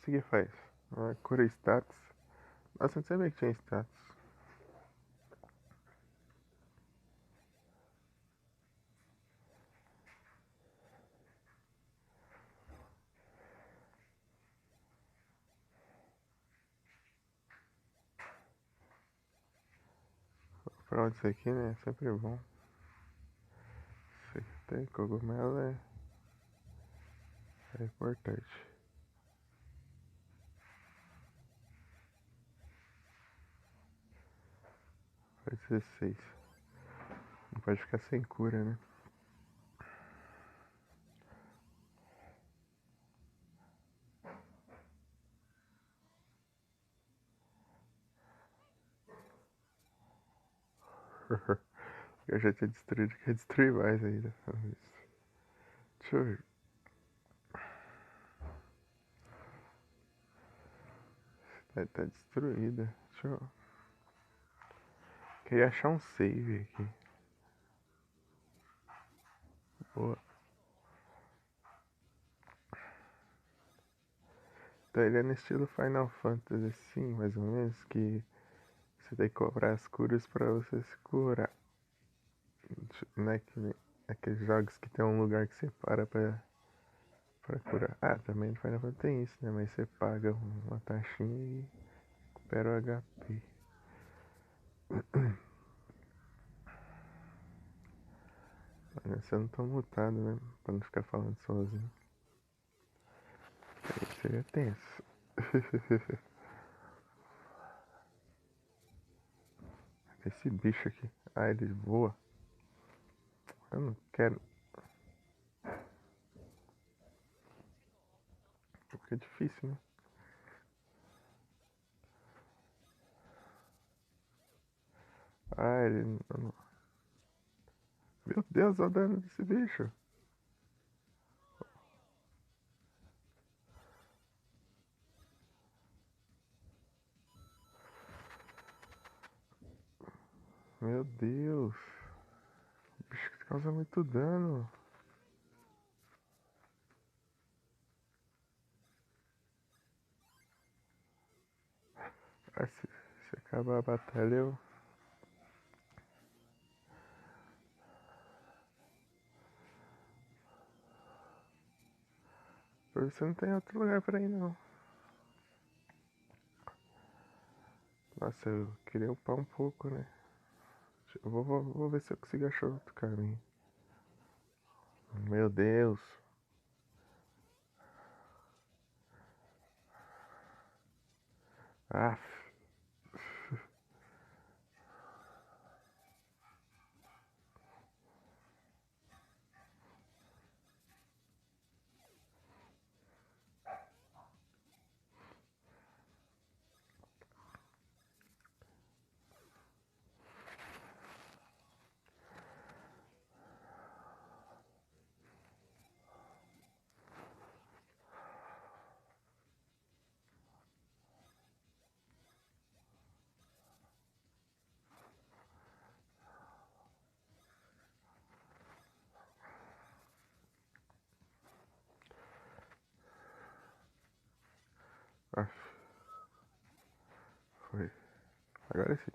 Isso que faz? Cura status. Nossa, não sabia que tinha status. Pronto, isso aqui, né? É sempre bom. Isso aqui tem cogumelo, é importante. Faz 16. Não pode ficar sem cura, né? Eu já tinha destruído, quer destruir mais ainda. Deixa eu ver. Tá destruída. Deixa eu. Queria achar um save aqui. Boa. Então ele é no estilo Final Fantasy, assim, mais ou menos, que você tem que cobrar as curas pra você se curar. Não é que nem aqueles jogos que tem um lugar que você para pra curar. Ah, também no Final Fantasy tem isso, né? Mas você paga uma taxinha e recupera o HP. Você não tá mutado, né? Pra não ficar falando sozinho. Aí seria tenso. Esse bicho aqui. Ah, ele voa. Eu não quero. Fica difícil, né? Ah, ele. Meu Deus, olha o dano desse bicho. Meu Deus. O bicho que causa muito dano. Ah, se acabar a batalha, eu. Você não tem outro lugar pra ir, não. Nossa, eu queria upar um pouco, né? Eu vou ver se eu consigo achar outro caminho. Meu Deus. Ah, Ah, foi. Agora sim.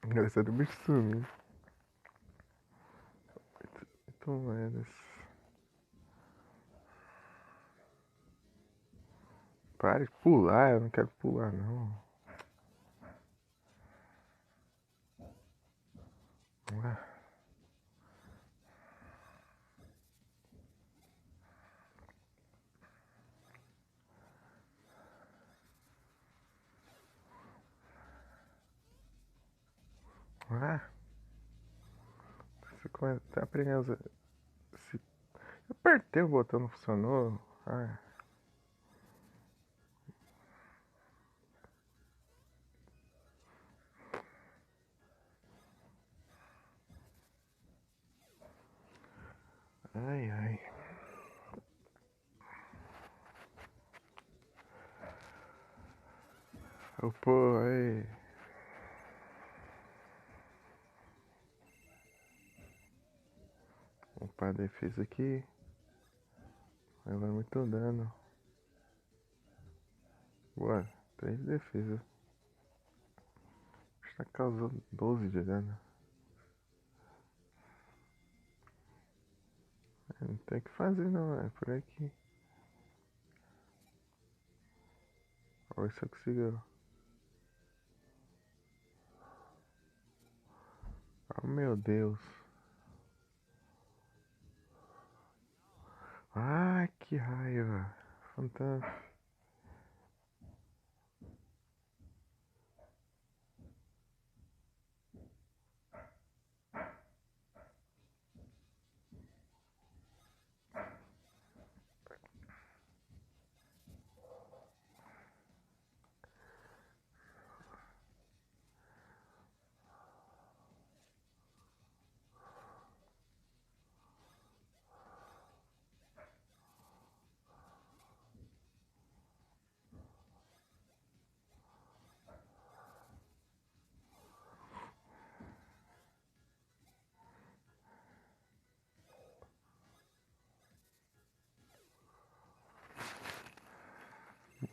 Engraçado o bicho sumiu. 8 moedas. Pare de pular, eu não quero pular não. Ah, ah. Você começa a aprender a usar. Se... Eu apertei o botão, não funcionou. Ah, ai, ai. Pô, aí. Vamos para a defesa aqui. Vai levar muito dano. Boa, 3 de defesa. Está causando 12 de dano. Não tem o que fazer não, é por aqui. Olha se eu consigo. Oh meu Deus. Ai, que raiva. Fantástico.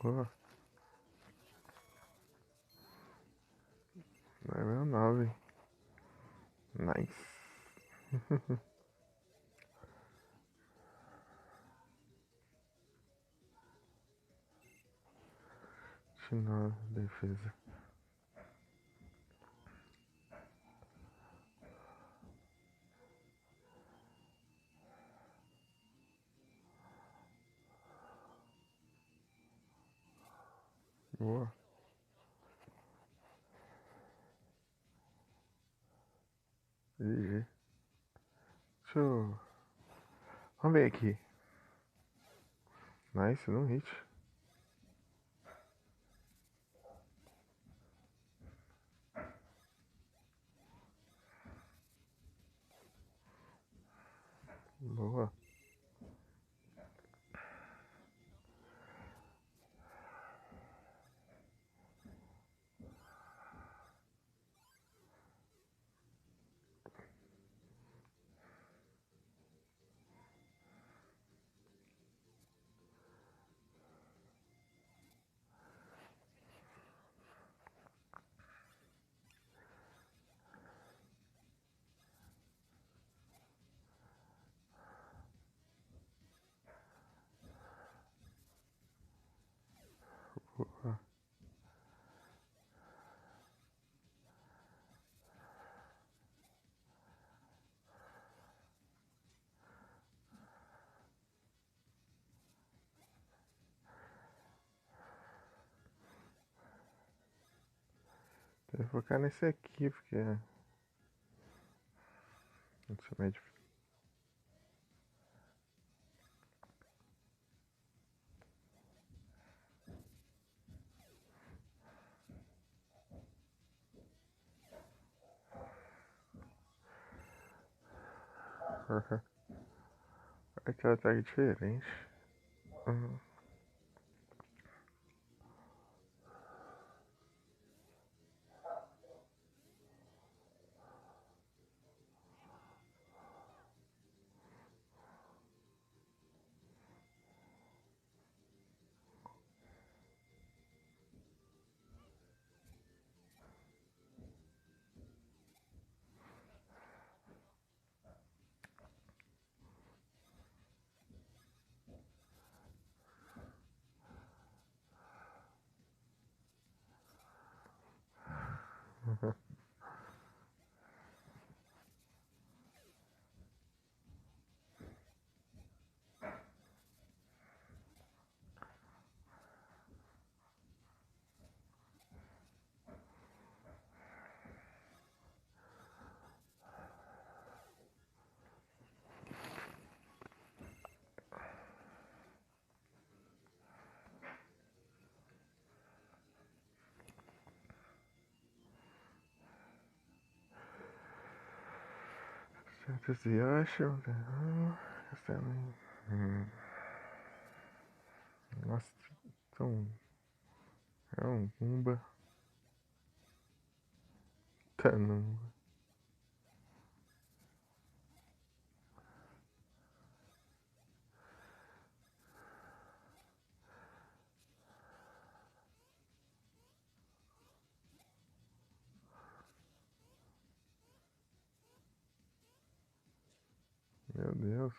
Boa. Level 9. Nice. 29 defesa. Boa. GG. Deixa eu... Vamos ver aqui. Nice, no hit. Boa. Boa. Tem que focar nesse aqui, porque... Isso é meio difícil. Aquele ataque diferente. Uhum. Fantasy Usher. Nossa, então. É um Umba. Tá, não. Meu Deus.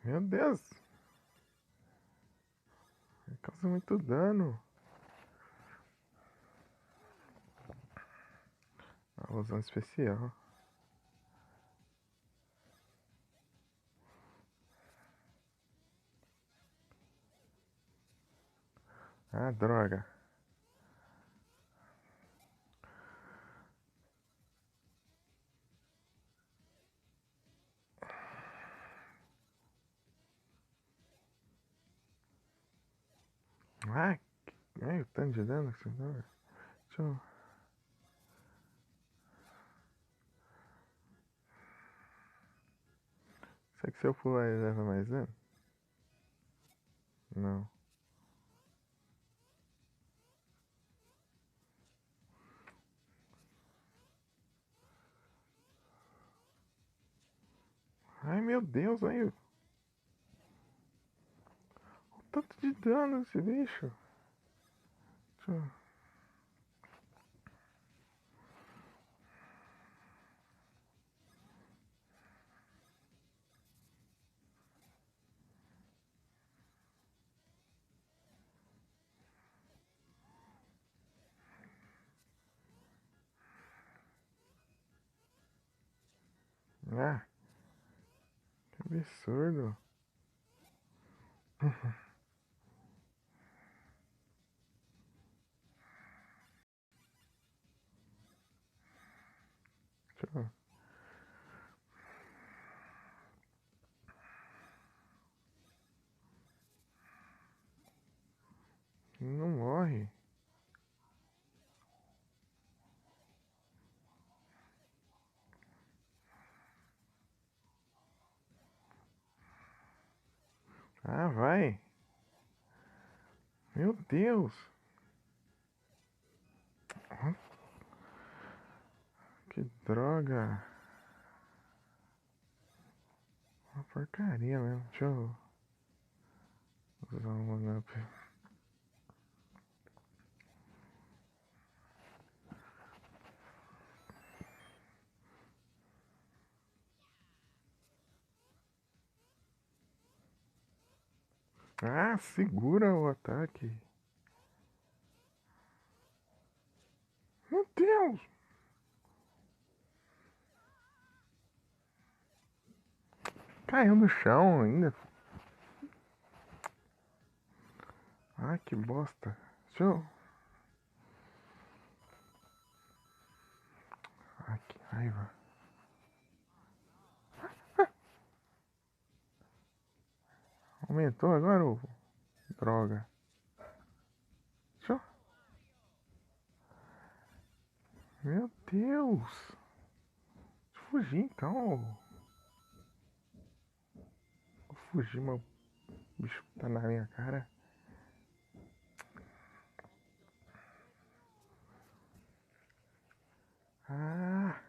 Meu Deus. Causa muito dano. Alusão especial. Ah, droga. Ah, o tanto de dano que você dá. Deixa eu... Será que se eu pular ele leva mais dano? Não. Ai, meu Deus, olha o tanto de dano desse bicho. Deixa eu... Ah, que absurdo. Deixa eu... Não morre. Ah, vai. Meu Deus. Que droga. Uma porcaria mesmo. Deixa eu usar um one-up. Ah, segura o ataque. Meu Deus. Caiu no chão ainda. Ah, que bosta. Deixa eu... Ai, que raiva. Aumentou agora o... Droga. Deixa eu... Meu Deus! Fugir então. Vou fugir, mas o bicho tá na minha cara. Ah!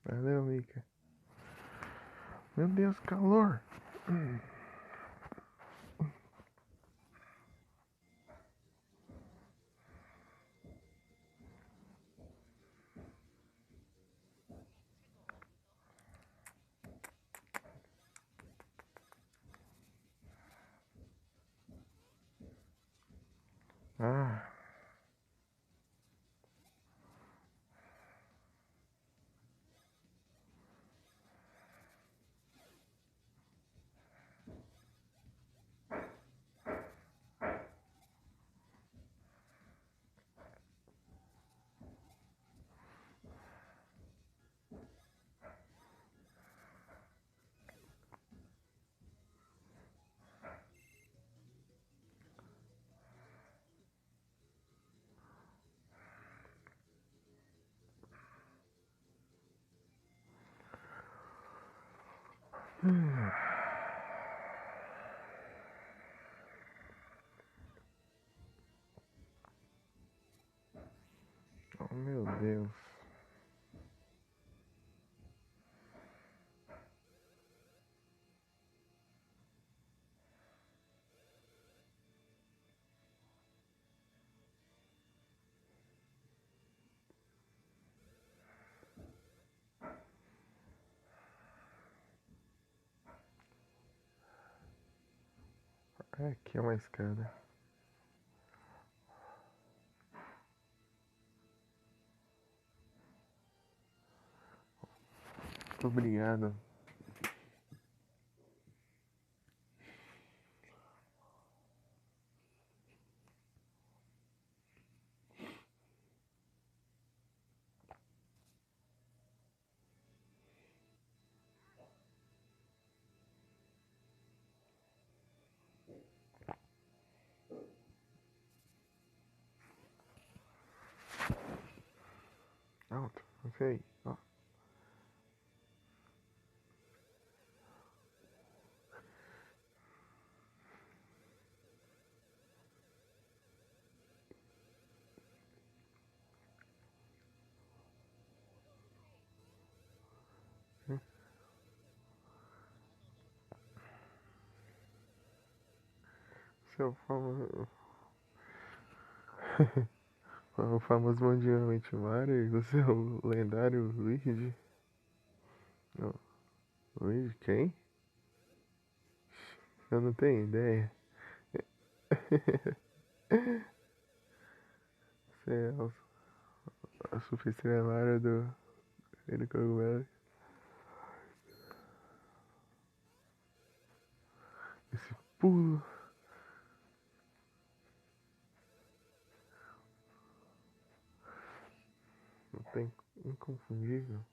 Valeu, Mika. Meu Deus, calor! Ah! Oh, meu Deus. Aqui é uma escada. Obrigado. Alto, ok. Ó. Seu famoso. O famoso mundialmente Mario e você é o lendário Luigi? Não. Luigi quem? Eu não tenho ideia. Você é a super estrelária do Reino Cogumelo. Esse pulo. Não tem inconfundível.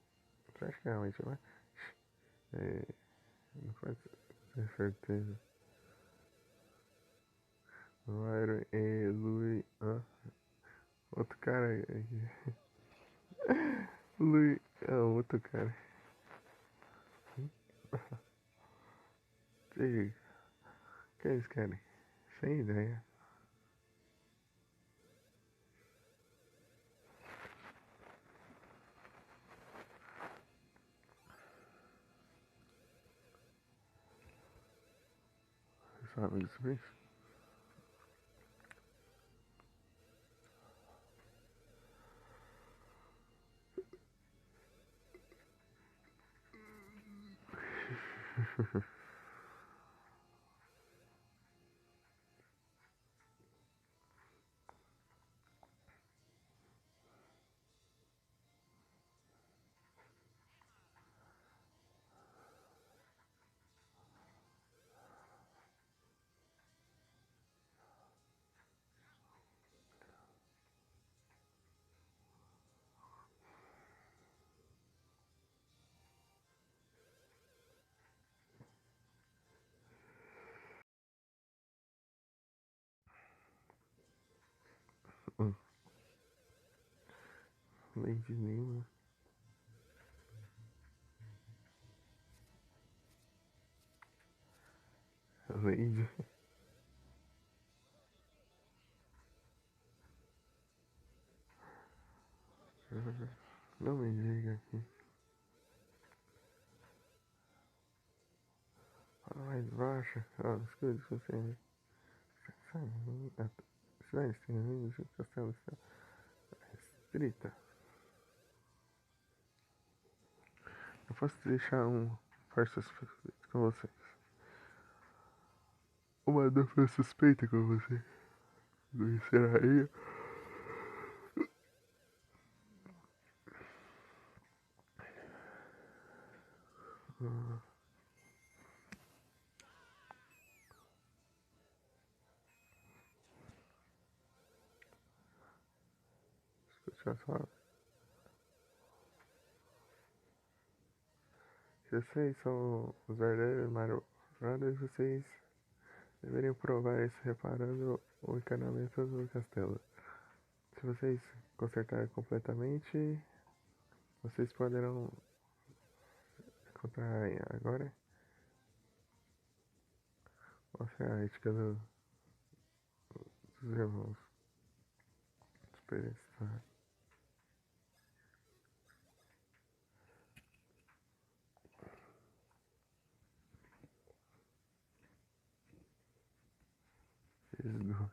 Praticamente, né? É, não pode ter certeza. Mario e Lui. Ah, outro cara aqui. Lui. Ah, outro cara. O que eles querem? Sem ideia. Você sabe sobre isso? Lady Lima. Lady. Não me diga aqui. Fala mais baixo. Ó, as coisas que você. Cidade tem amigos, castelo está restrita. Eu posso deixar um par suspeito com vocês. Uma dupla suspeita com você. Conhecer a rainha. Escuta só. Se vocês são os verdadeiros malvados, vocês deveriam provar isso reparando o encanamento do castelo. Se vocês consertarem completamente, vocês poderão encontrar a rainha. Agora, mostra a ética dos irmãos. Experiência. Isso.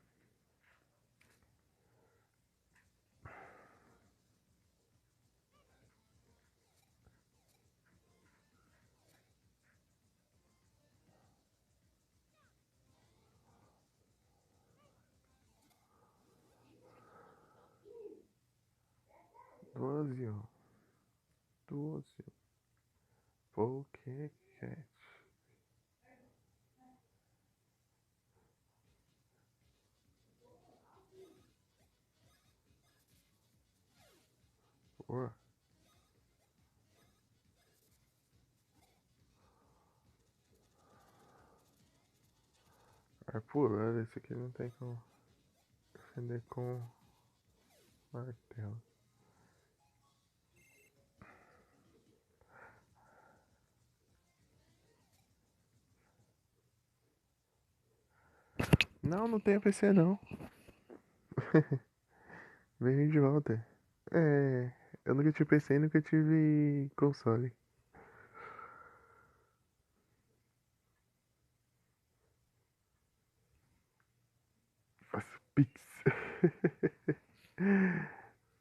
12. 12. Pokécat. Boa. Vai pulando, esse aqui não tem como defender com martelo. Não, não tem PC não. Vem de volta. É, eu nunca tive PC e nunca tive console. Faço Pix.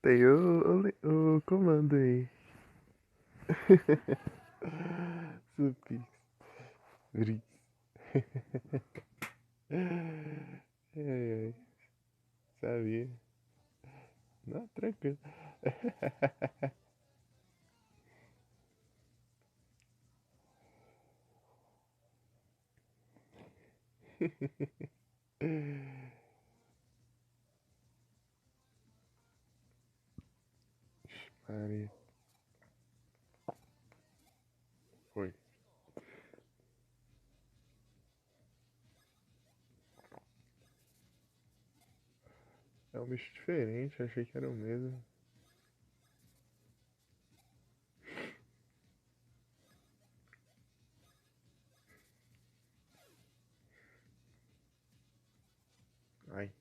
Tem o comando aí. Supix. Vrix. Ai, ai. Sabia. Não, tranquilo. Maria. Foi. É um bicho diferente, achei que era o mesmo. Ai.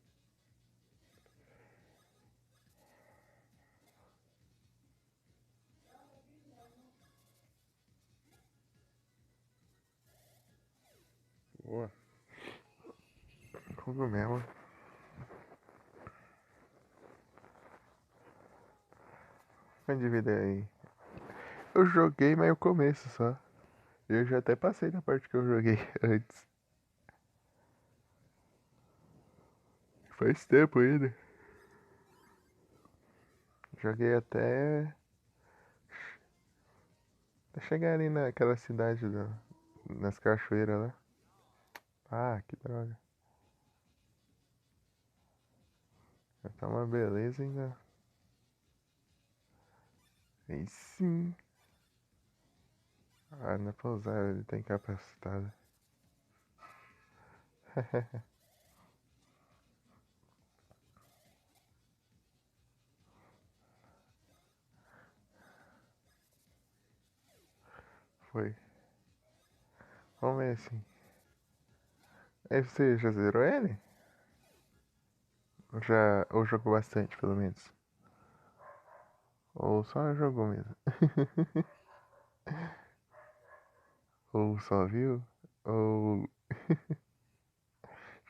Boa. Cogumelo. Quanto de vida aí? Eu joguei, mas o começo só. Eu já até passei da parte que eu joguei antes. Faz tempo ainda. Joguei até chegar ali naquela cidade nas cachoeiras lá. Ah, que droga. Já tá uma beleza ainda. Aí sim. Ah, não é pra usar, ele tem capacitado. foi? Vamos ver assim. Aí você já zerou ele? Ou jogou bastante, pelo menos? Ou só jogou mesmo? Ou só viu? Ou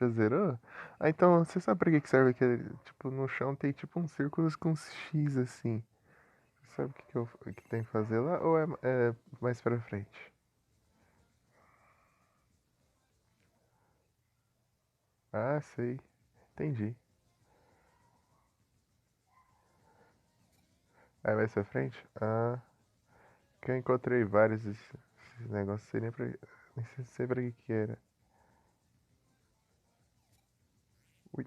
já zerou? Ah, então você sabe pra que que serve aquele. Tipo, no chão tem tipo uns círculos com X assim. Você sabe o que tem que fazer lá? Ou é mais pra frente? Ah, sei. Entendi. É mais pra frente? Ah, que eu encontrei vários esses negócios, sei nem pra. Nem sei pra que era. Ui.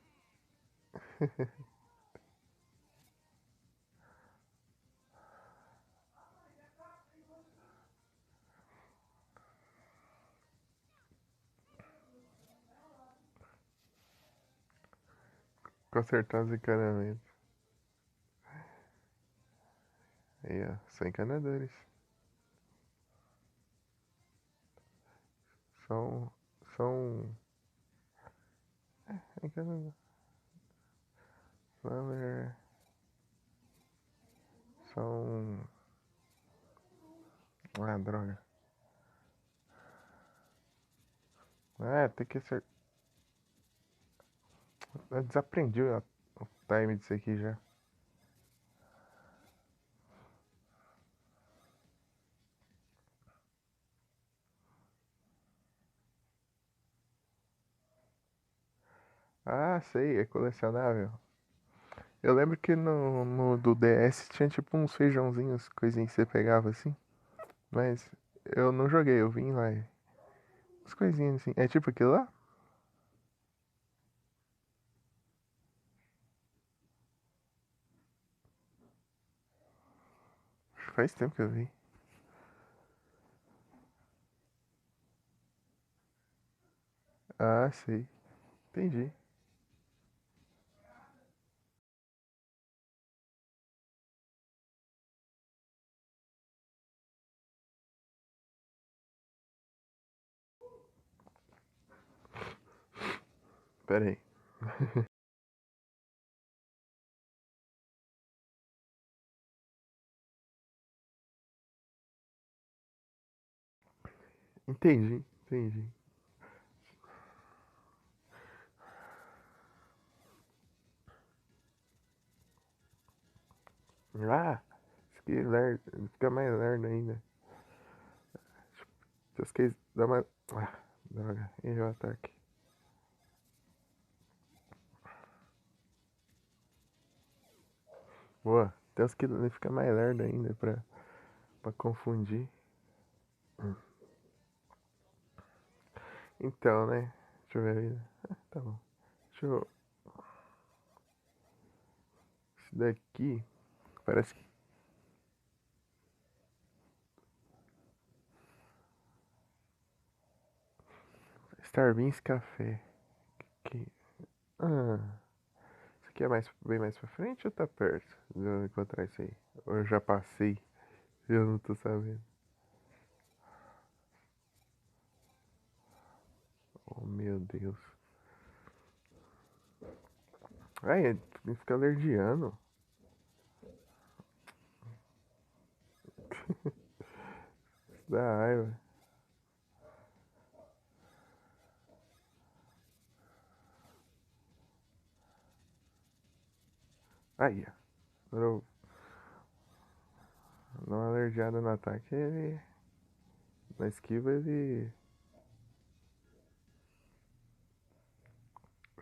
Consertar os encanamentos. Aí, ó. São encanadores. São. São. Encanadores. Plumber. São. Ah, droga. Ah, tem que ser. Eu desaprendi o time disso aqui já. Ah, sei, é colecionável. Eu lembro que no do DS tinha tipo uns feijãozinhos, coisinhas que você pegava assim. Mas eu não joguei, eu vim lá. As coisinhas assim. É tipo aquilo lá? Faz tempo que eu vi. Ah, sei. Entendi. Pera aí. Entendi, entendi. Ah, isso aqui é lerdo, fica mais lerdo ainda. Essas que dá uma. Ah, droga, errei o ataque. Boa, tem uns que fica mais lerdo ainda pra confundir. Então, né? Deixa eu ver a vida. Ah, tá bom. Deixa eu. Esse daqui parece que. Starbucks Café. Que... Ah, isso aqui é bem mais pra frente ou tá perto de eu encontrar isso aí? Ou eu já passei? Eu não tô sabendo. Oh, meu Deus. Ai, fica alergiano. Dá raiva. Aí, ó. Quando eu dou uma alergiada no ataque, ele. Na esquiva ele.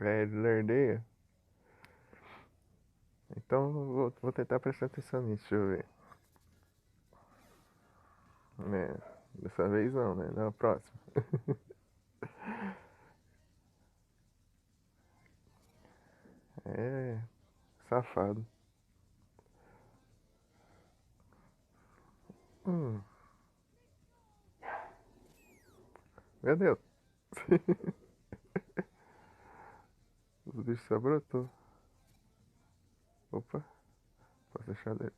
É, ele lerdeia. Então vou tentar prestar atenção nisso, deixa eu ver. É, dessa vez não, né? Na próxima. É, safado. Hum, meu Deus. Os bichos só brotou. Opa, posso deixar ele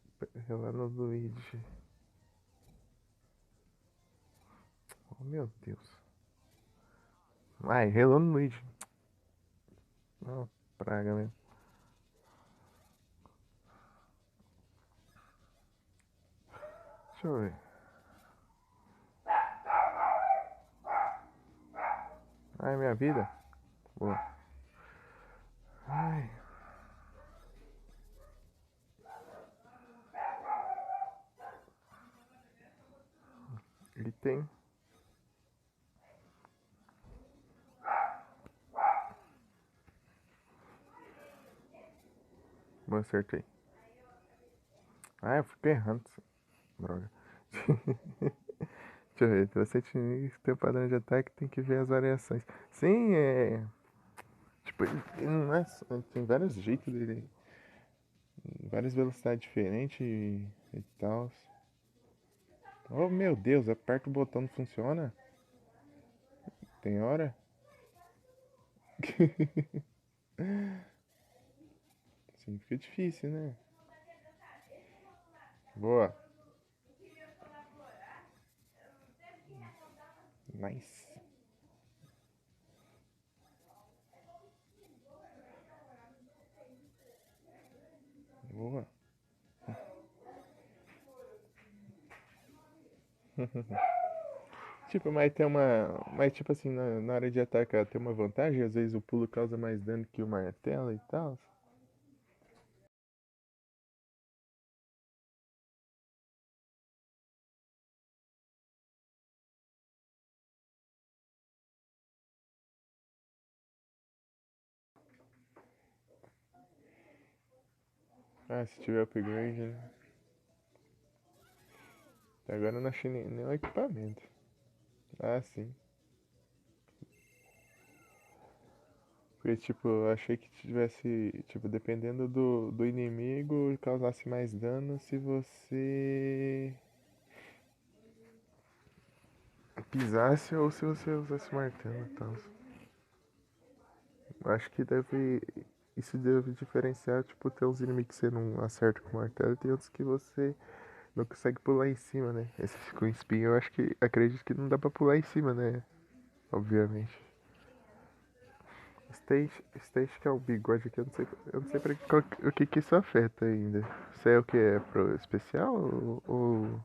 lá no Luigi. Meu Deus. Ai, relou no Luigi. Não, praga mesmo. Deixa eu ver. Ai, minha vida. Boa. Ai. Ele tem. Boa, acertei. Ah, eu fiquei errando. Droga. Deixa eu ver. Você tinha teu padrão de ataque, tem que ver as variações. Sim, é. Tipo, ele não é. Tem vários jeitos dele. Várias velocidades diferentes e tal. Oh meu Deus, aperta o botão, não funciona? Tem hora? Assim fica difícil, né? Boa. Nice. Boa. Tipo, mas tem uma. Mas tipo assim, na hora de atacar tem uma vantagem, às vezes o pulo causa mais dano que o martelo e tal. Ah, se tiver upgrade, né? Até agora eu não achei nenhum equipamento. Ah, sim. Porque, tipo, eu achei que tivesse, tipo, dependendo do inimigo, causasse mais dano se você pisasse ou se você usasse martelo e tal. Eu acho que deve. Isso deve diferenciar, tipo, ter uns inimigos que você não acerta com o martelo e tem outros que você não consegue pular em cima, né? Esse com espinho eu acho que. Acredito que não dá pra pular em cima, né? Obviamente. Stage que é o bigode aqui, eu não sei o que isso afeta ainda. Isso é o que é pro especial ou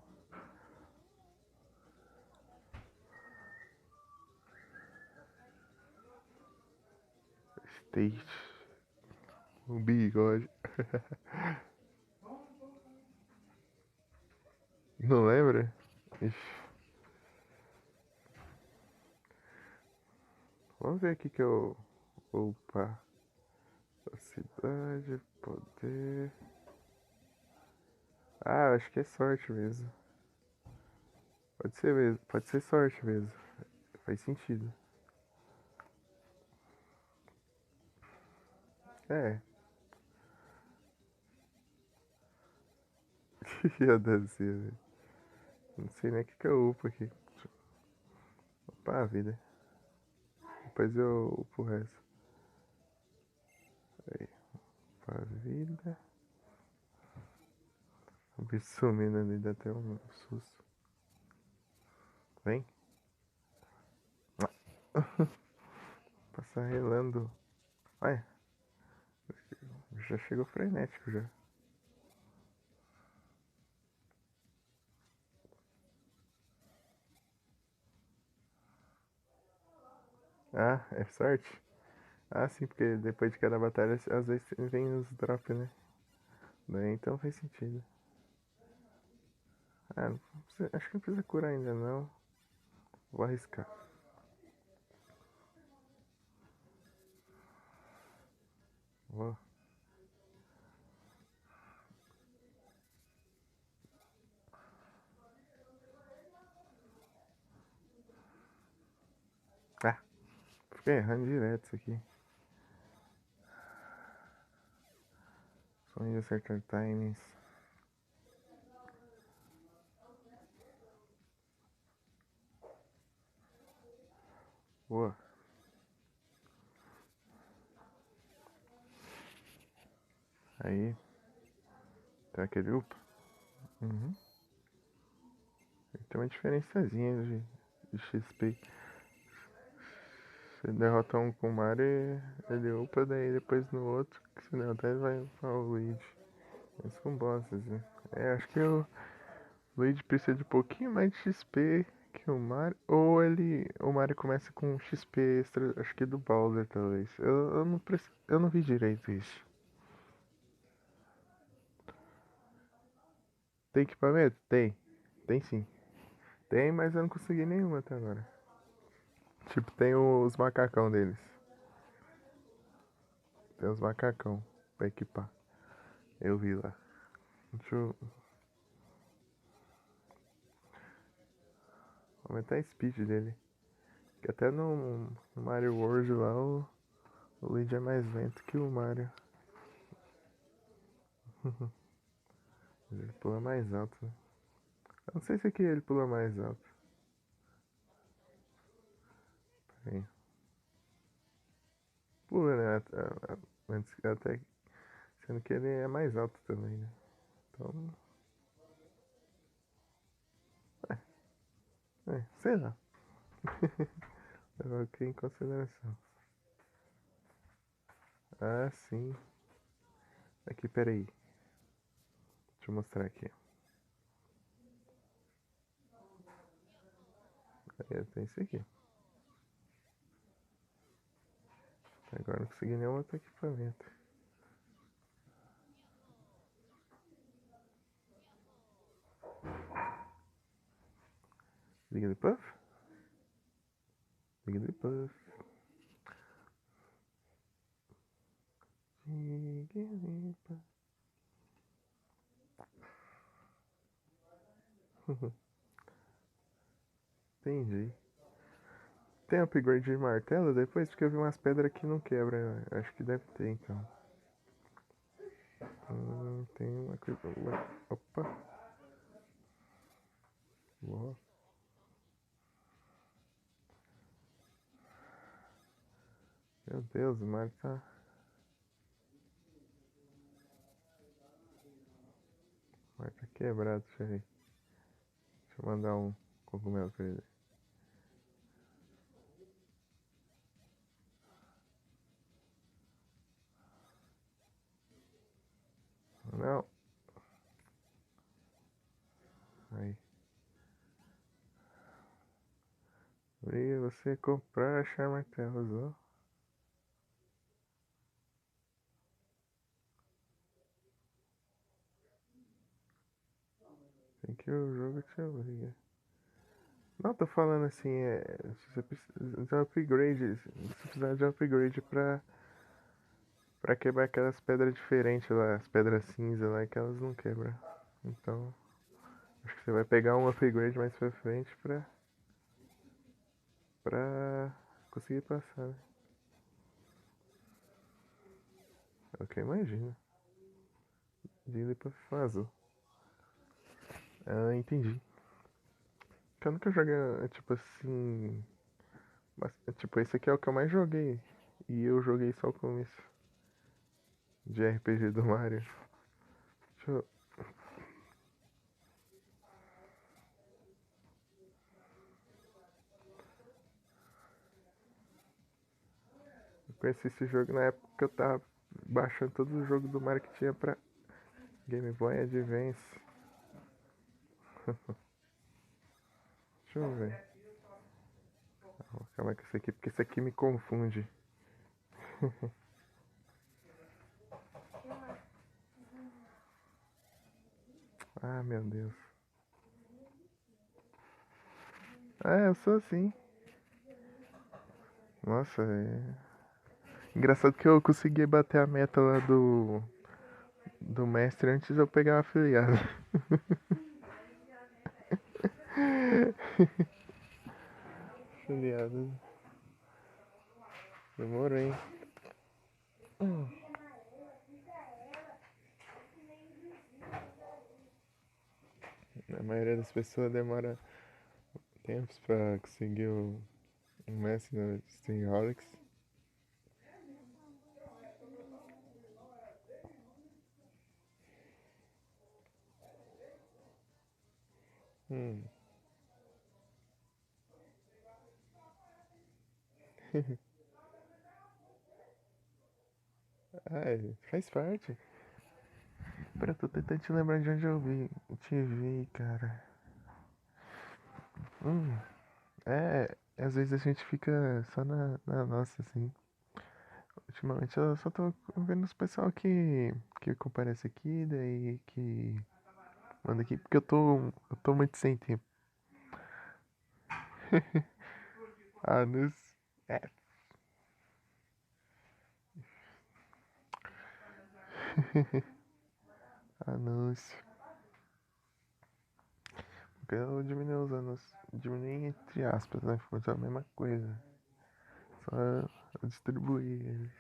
stage? O bigode. Não lembra? Ixi. Vamos ver aqui que eu. Opa. Cidade, poder. Ah, acho que é sorte mesmo. Pode ser mesmo. Pode ser sorte mesmo. Faz sentido. É. Que dancinha, velho. Não sei nem o que eu upo aqui. Opa, a vida. Depois eu upo o resto. Aí, opa, a vida. O bicho sumindo ali, dá até um susto. Vem. Passar relando. Olha, já chegou frenético já. Ah, é sorte? Ah, sim, porque depois de cada batalha, às vezes vem os drops, né? Daí então faz sentido. Ah, acho que não precisa curar ainda não. Vou arriscar. Vou. Ah, fiquei errando direto isso aqui. Sonho de acertar timings. Boa. Aí. Tem aquele up. Uhum. Tem uma diferençazinha de de XP. Você derrota um com o Mario, ele upa, daí depois no outro, que se derrotar ele vai para o Luigi. Mas com bosses, né? Acho que o Luigi precisa de um pouquinho mais de XP que o Mario. Ou o Mario começa com XP extra, acho que do Bowser talvez. Eu não vi direito isso. Tem equipamento? Tem. Tem sim. Tem, mas eu não consegui nenhuma até agora. Tipo, tem os macacão deles. Tem os macacão pra equipar. Eu vi lá. Deixa eu aumentar a speed dele. Que até no Mario World lá o Luigi é mais lento que o Mario. Ele pula mais alto, né? Eu não sei se aqui ele pula mais alto. Peraí. Pula, né? Até sendo que ele é mais alto também, né? Então, sei lá. Eu coloquei em consideração. Ah, sim. Aqui, peraí. Deixa eu mostrar aqui. Aí tem esse aqui. Agora não consegui nenhum outro equipamento. Jigglypuff? Jigglypuff. Jigglypuff. Entendi. Tem upgrade de martelo depois? Porque eu vi umas pedras que não quebra. Acho que deve ter então. Tem uma coisa. Opa! Boa. Meu Deus, o Mario tá. O Mario tá quebrado, deixa eu ver. Deixa eu mandar um cogumelo pra ele. Não. Aí. E você comprar achar martelos, ó. Tem que o jogo te obriga. Não, tô falando assim, se você precisa de upgrade, se você precisar de upgrade pra quebrar aquelas pedras diferentes lá, as pedras cinza lá, que elas não quebram. Então, acho que você vai pegar um upgrade mais pra frente pra conseguir passar, né? É o que eu imagino. De pra azul. Ah, entendi. Que eu nunca joguei, tipo assim. Tipo, esse aqui é o que eu mais joguei. E eu joguei só o começo de RPG do Mario. Deixa eu. Eu conheci esse jogo na época que eu tava baixando todos os jogos do Mario que tinha pra Game Boy Advance. Deixa eu ver. Vou acabar com esse aqui, porque esse aqui me confunde. Ah, meu Deus. Ah, eu sou assim. Nossa, engraçado que eu consegui bater a meta lá do mestre antes de eu pegar o afiliado. Afiliado. Demorou, hein? A maioria das pessoas demora tempos pra conseguir o mestre no Steamholics. Hum. Ai, faz parte. Pera, eu tô tentando te lembrar de onde te vi, cara. Hum, às vezes a gente fica só na nossa, assim. Ultimamente eu só tô vendo os pessoal que comparece aqui, daí que manda aqui, porque eu tô muito sem tempo. Anos. É. Anúncio. Porque eu diminui os anos. Diminui entre aspas, né? Foi a mesma coisa. Só eu distribuí eles.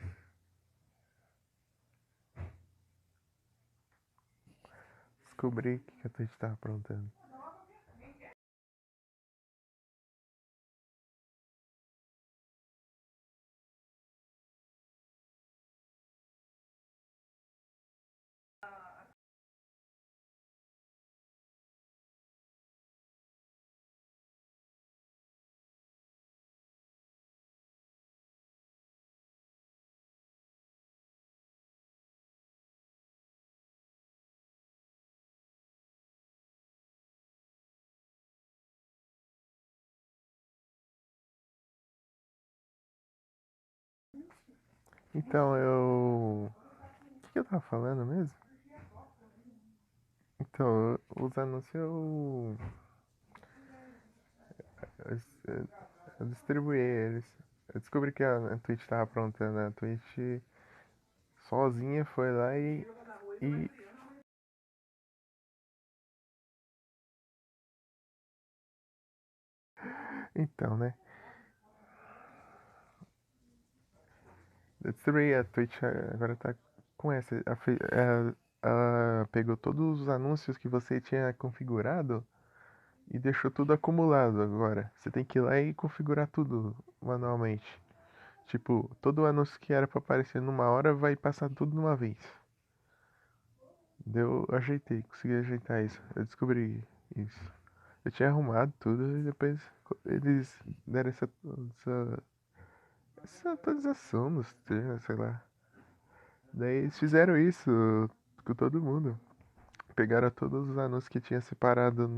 Descobri o que a Twitch tava aprontando. Então eu. O que eu tava falando mesmo? Então, os anúncios eu, eu distribuí eles. Eu descobri que a Twitch tava aprontando. A Twitch sozinha foi lá e. Então, né? Eu distribuí a Twitch agora tá com essa. Ela pegou todos os anúncios que você tinha configurado e deixou tudo acumulado agora. Você tem que ir lá e configurar tudo manualmente. Tipo, todo anúncio que era pra aparecer numa hora vai passar tudo de uma vez. Deu, ajeitei, consegui ajeitar isso. Eu descobri isso. Eu tinha arrumado tudo e depois eles deram essa atualização nos termos, sei lá. Daí eles fizeram isso com todo mundo. Pegaram todos os anúncios que tinha separado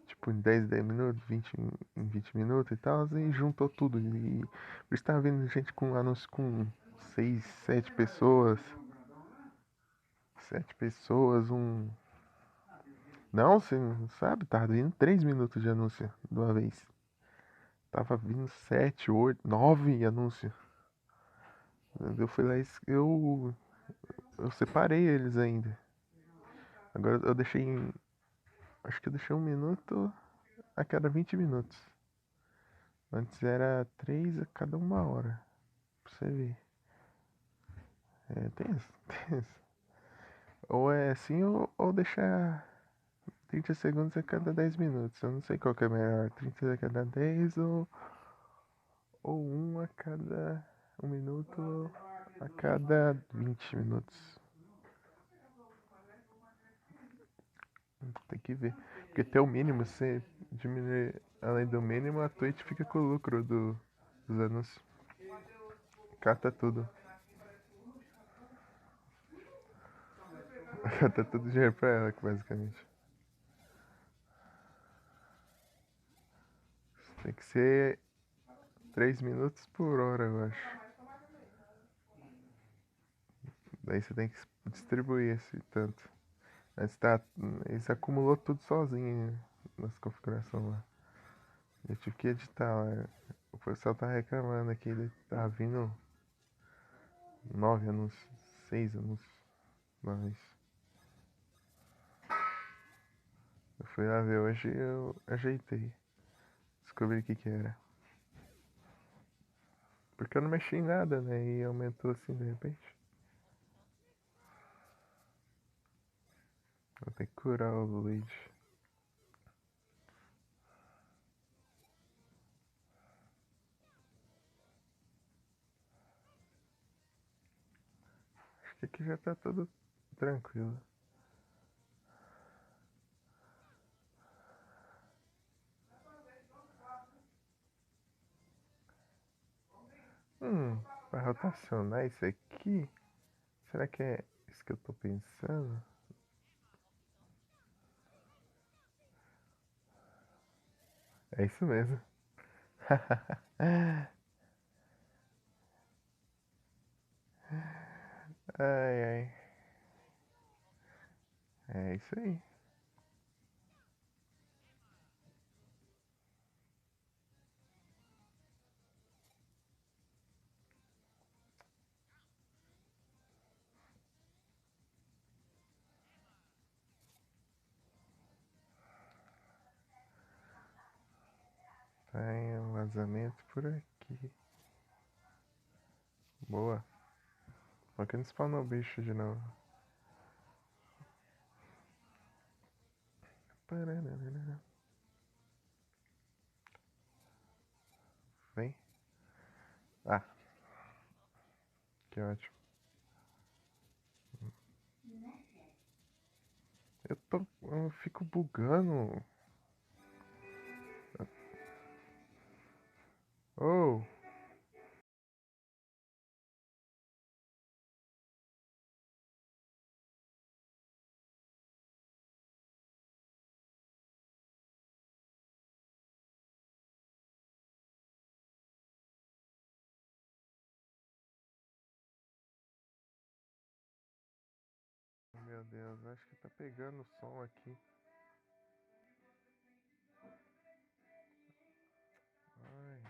tipo, em 10 minutos, 20 minutos e tal, e juntou tudo. E por isso tava vendo gente com anúncio com 6 7 pessoas. 7 pessoas, um. Não, você não sabe, tava vindo 3 minutos de anúncio de uma vez. Tava vindo 7 8 9 anúncios. Eu fui lá e eu separei eles ainda. Agora eu deixei. Acho que eu deixei 1 minuto a cada 20 minutos. Antes era 3 a cada 1 hora. Pra você ver. É, tem isso, tem isso. Ou é assim ou deixar 30 segundos a cada 10 minutos. Eu não sei qual que é melhor. 30 a cada 10 ou um a cada 1 minuto a cada 20 minutos. Tem que ver. Porque até o mínimo, se diminuir além do mínimo, a Twitch fica com o lucro dos anúncios. Cata tudo. Cata tudo dinheiro pra ela, basicamente. Tem que ser 3 minutos por hora, eu acho. Daí você tem que distribuir esse tanto. Mas tá, isso acumulou tudo sozinho nas configurações lá. Eu tive que editar lá. O pessoal tá reclamando aqui, tá vindo 9 anúncios, 6 anúncios, mas eu fui lá ver hoje e eu ajeitei. Descobri o que que era. Porque eu não mexi em nada, né? E aumentou assim de repente. Vou ter que curar o Luigi. Acho que aqui já tá tudo tranquilo. Pra rotacionar isso aqui, será que é isso que eu tô pensando? É isso mesmo. Ai, ai. É isso aí. Tem um vazamento por aqui. Boa. Só que não spawnou o bicho de novo. Paranana. Vem. Ah, que ótimo. Eu fico bugando. Oh, meu Deus, acho que tá pegando o som aqui. Ai.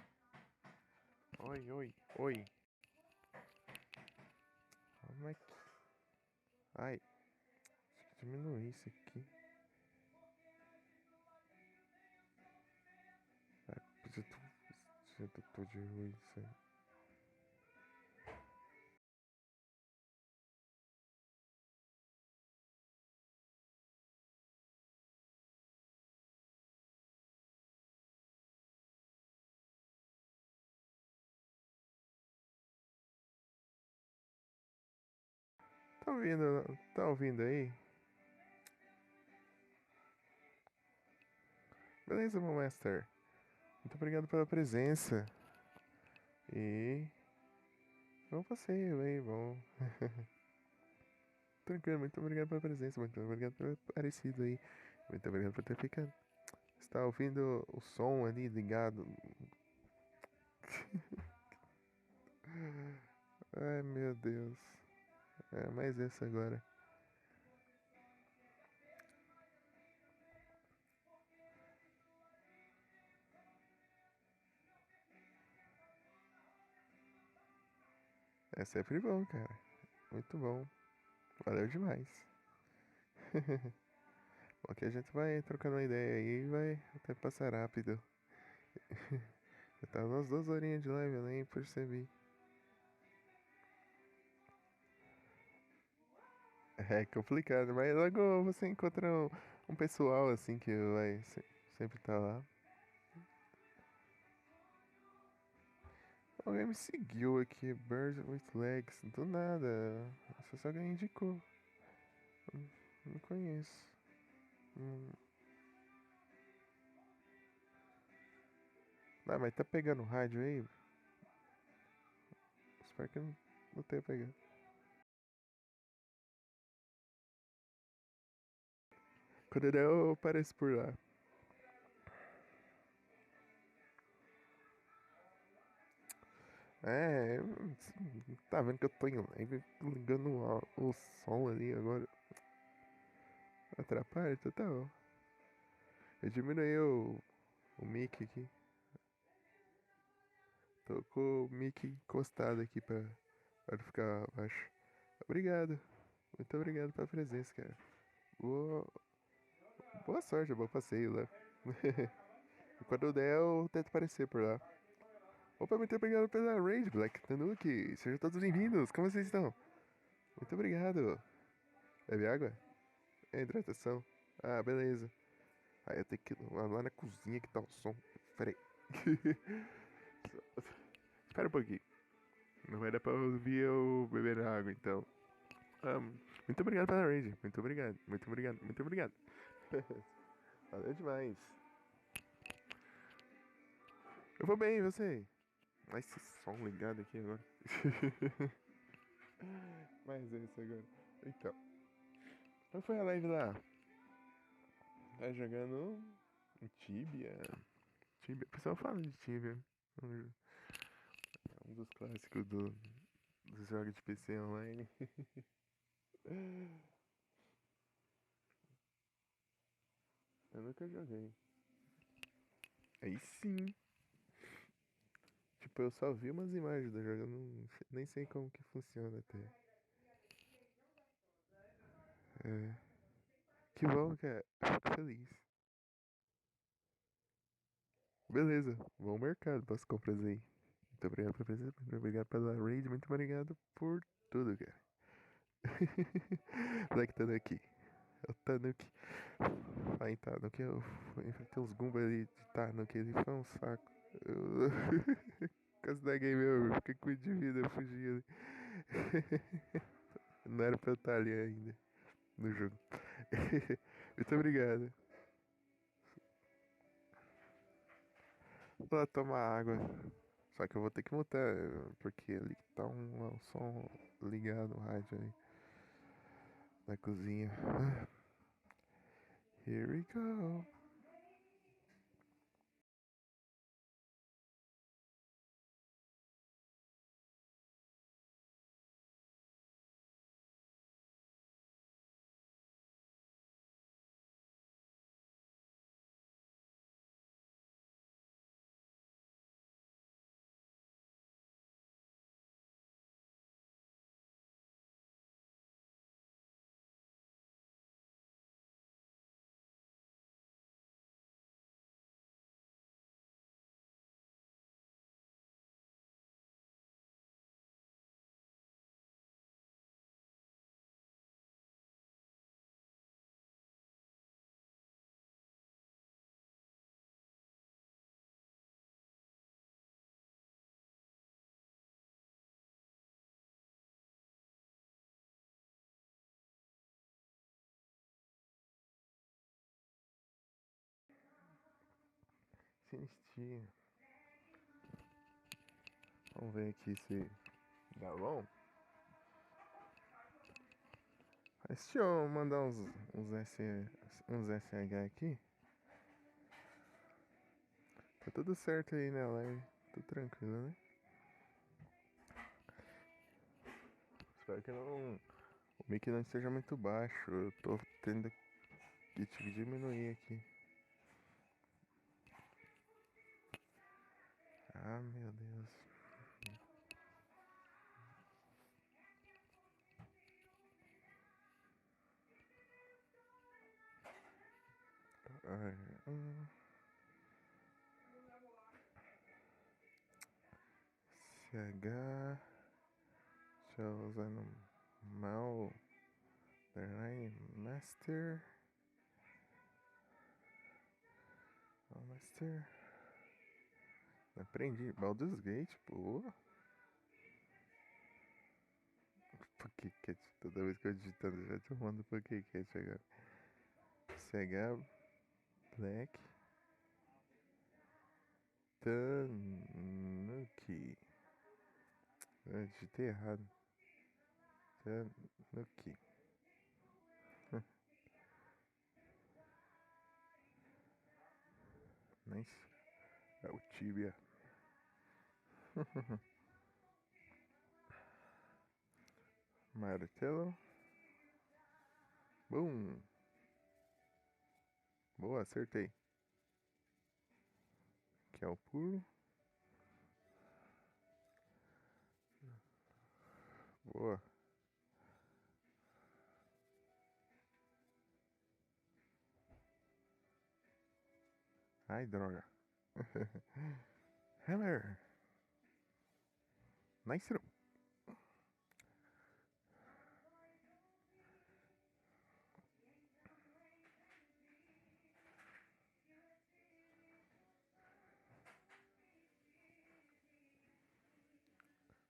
Oi, oi, oi. Como é que. Ai, deixa eu diminuir isso aqui. Ai, já tô de ruim isso aí. Tá ouvindo aí? Beleza, meu master. Muito obrigado pela presença. E bom passeio aí, bom. Tranquilo, muito obrigado pela presença, muito obrigado por ter aparecido aí. Muito obrigado por ter ficado. Está ouvindo o som ali ligado. Ai meu Deus. É mais essa agora. É sempre bom, cara. Muito bom. Valeu demais. Bom, que a gente vai trocando uma ideia aí e vai até passar rápido. Já tá umas 2 horinhas de live, eu nem percebi. É complicado, mas logo você encontra um pessoal assim que vai sempre tá lá. Alguém me seguiu aqui, Birds with Legs, do nada. Essa só alguém indicou. Não conheço. Hum. Ah, mas tá pegando rádio aí? Espero que não tenha pegado. Quando der, eu apareço por lá. É, tá vendo que eu tô em live ligando o som ali agora. Atrapalha total. Eu diminui o mic aqui. Tô com o mic encostado aqui pra não ficar baixo. Obrigado. Muito obrigado pela presença, cara. Boa, boa sorte, bom passeio lá. E quando der, eu tento aparecer por lá. Opa, muito obrigado pela raid, Black Tanuki. Sejam todos bem-vindos. Como vocês estão? Muito obrigado. Bebe água? É hidratação. Ah, beleza. Aí eu tenho que ir lá na cozinha que tá o som. Peraí. Espera um pouquinho. Não vai dar pra ouvir eu beber água, então. Muito obrigado pela raid. Muito obrigado. Muito obrigado. Muito obrigado. Valeu demais. Eu vou bem, e você? Olha esse som ligado aqui agora. Mas é isso agora. Então, qual foi a live lá? Tá jogando um Tibia. Tibia. O pessoal fala de Tibia. Um dos clássicos dos jogos de PC online. Eu nunca joguei. Aí sim. Tipo, eu só vi umas imagens do jogo. Eu nem sei como que funciona até. É. Que bom, cara. Eu fico feliz. Beleza, bom mercado para as compras aí. Muito obrigado pela presença, muito obrigado pela raid, muito obrigado por tudo, cara. Black Tanuki. É o Tanuki. Aí, Tanuki, eu enfrentei uns Goomba ali de Tanuki, ele foi um saco. Eu... Quase da game over, fiquei com de vida, eu fugi ali. Não era pra eu estar ali ainda, no jogo. Muito obrigado. Vou lá tomar água. Só que eu vou ter que mutar, porque ali tá um som ligado no rádio aí. Na cozinha. Here we go. Sinistia. Vamos ver aqui se dá bom. Mas deixa eu mandar uns SH aqui. Tá tudo certo aí na live. Tudo tranquilo, né? Espero que não. O mic não esteja muito baixo. Eu tô tendo que te diminuir aqui. Ah, meu Deus. Ai, CH. Deixa eu usar no mal. Master. Master. Aprendi. Baldur's Gate, pô. Pokécat. Toda vez que eu digitando já te mando Pokécat agora. CH Black Tanuki. Eu digitei errado. Tanuki. Nice. É o Tibia. Martelo. Boom. Boa, acertei. Que é o pulo. Boa. Ai, droga. Hammer. Nice.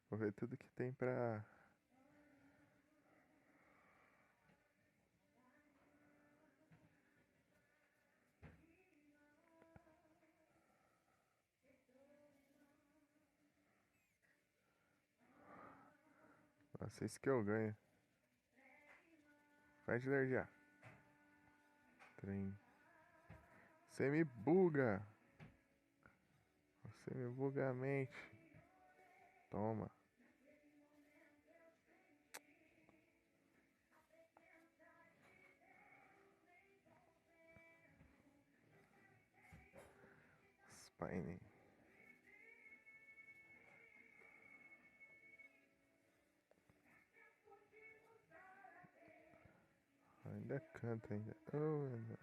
Vou ver tudo que tem pra... Faça isso que eu ganho. Vai de energia. Trem. Você me buga. Você me buga a mente. Toma. Spine. Ainda canta ainda. Oh, ainda.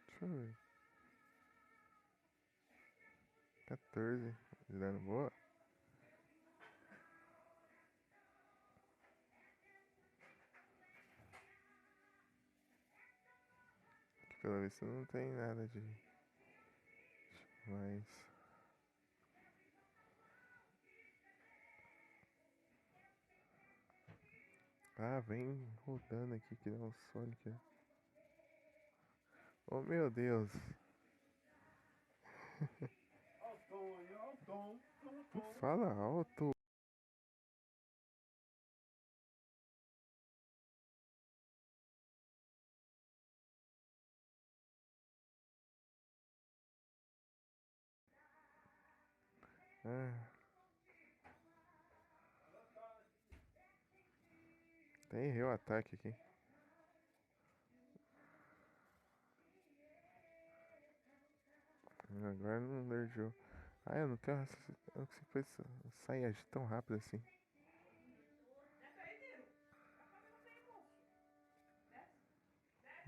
Deixa eu ver. 14. Dando boa. Que pelo visto não tem nada de. Mas. Ah, vem rodando aqui que dá um Sonic. Oh meu Deus. Ó o tom aí, ó o tom. Não fala alto. Ah, até errei o ataque aqui. Agora não lerdeu. Ah, eu não tenho raciocínio. Eu não consigo sair tão rápido assim.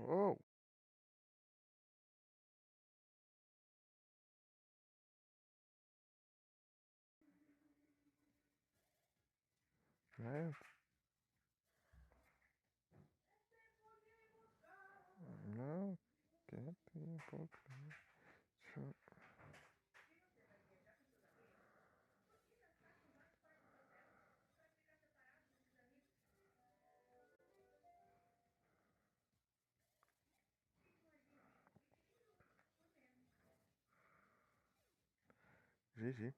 Oh! É, não, quieto aí um pouco. Deixa eu... GG.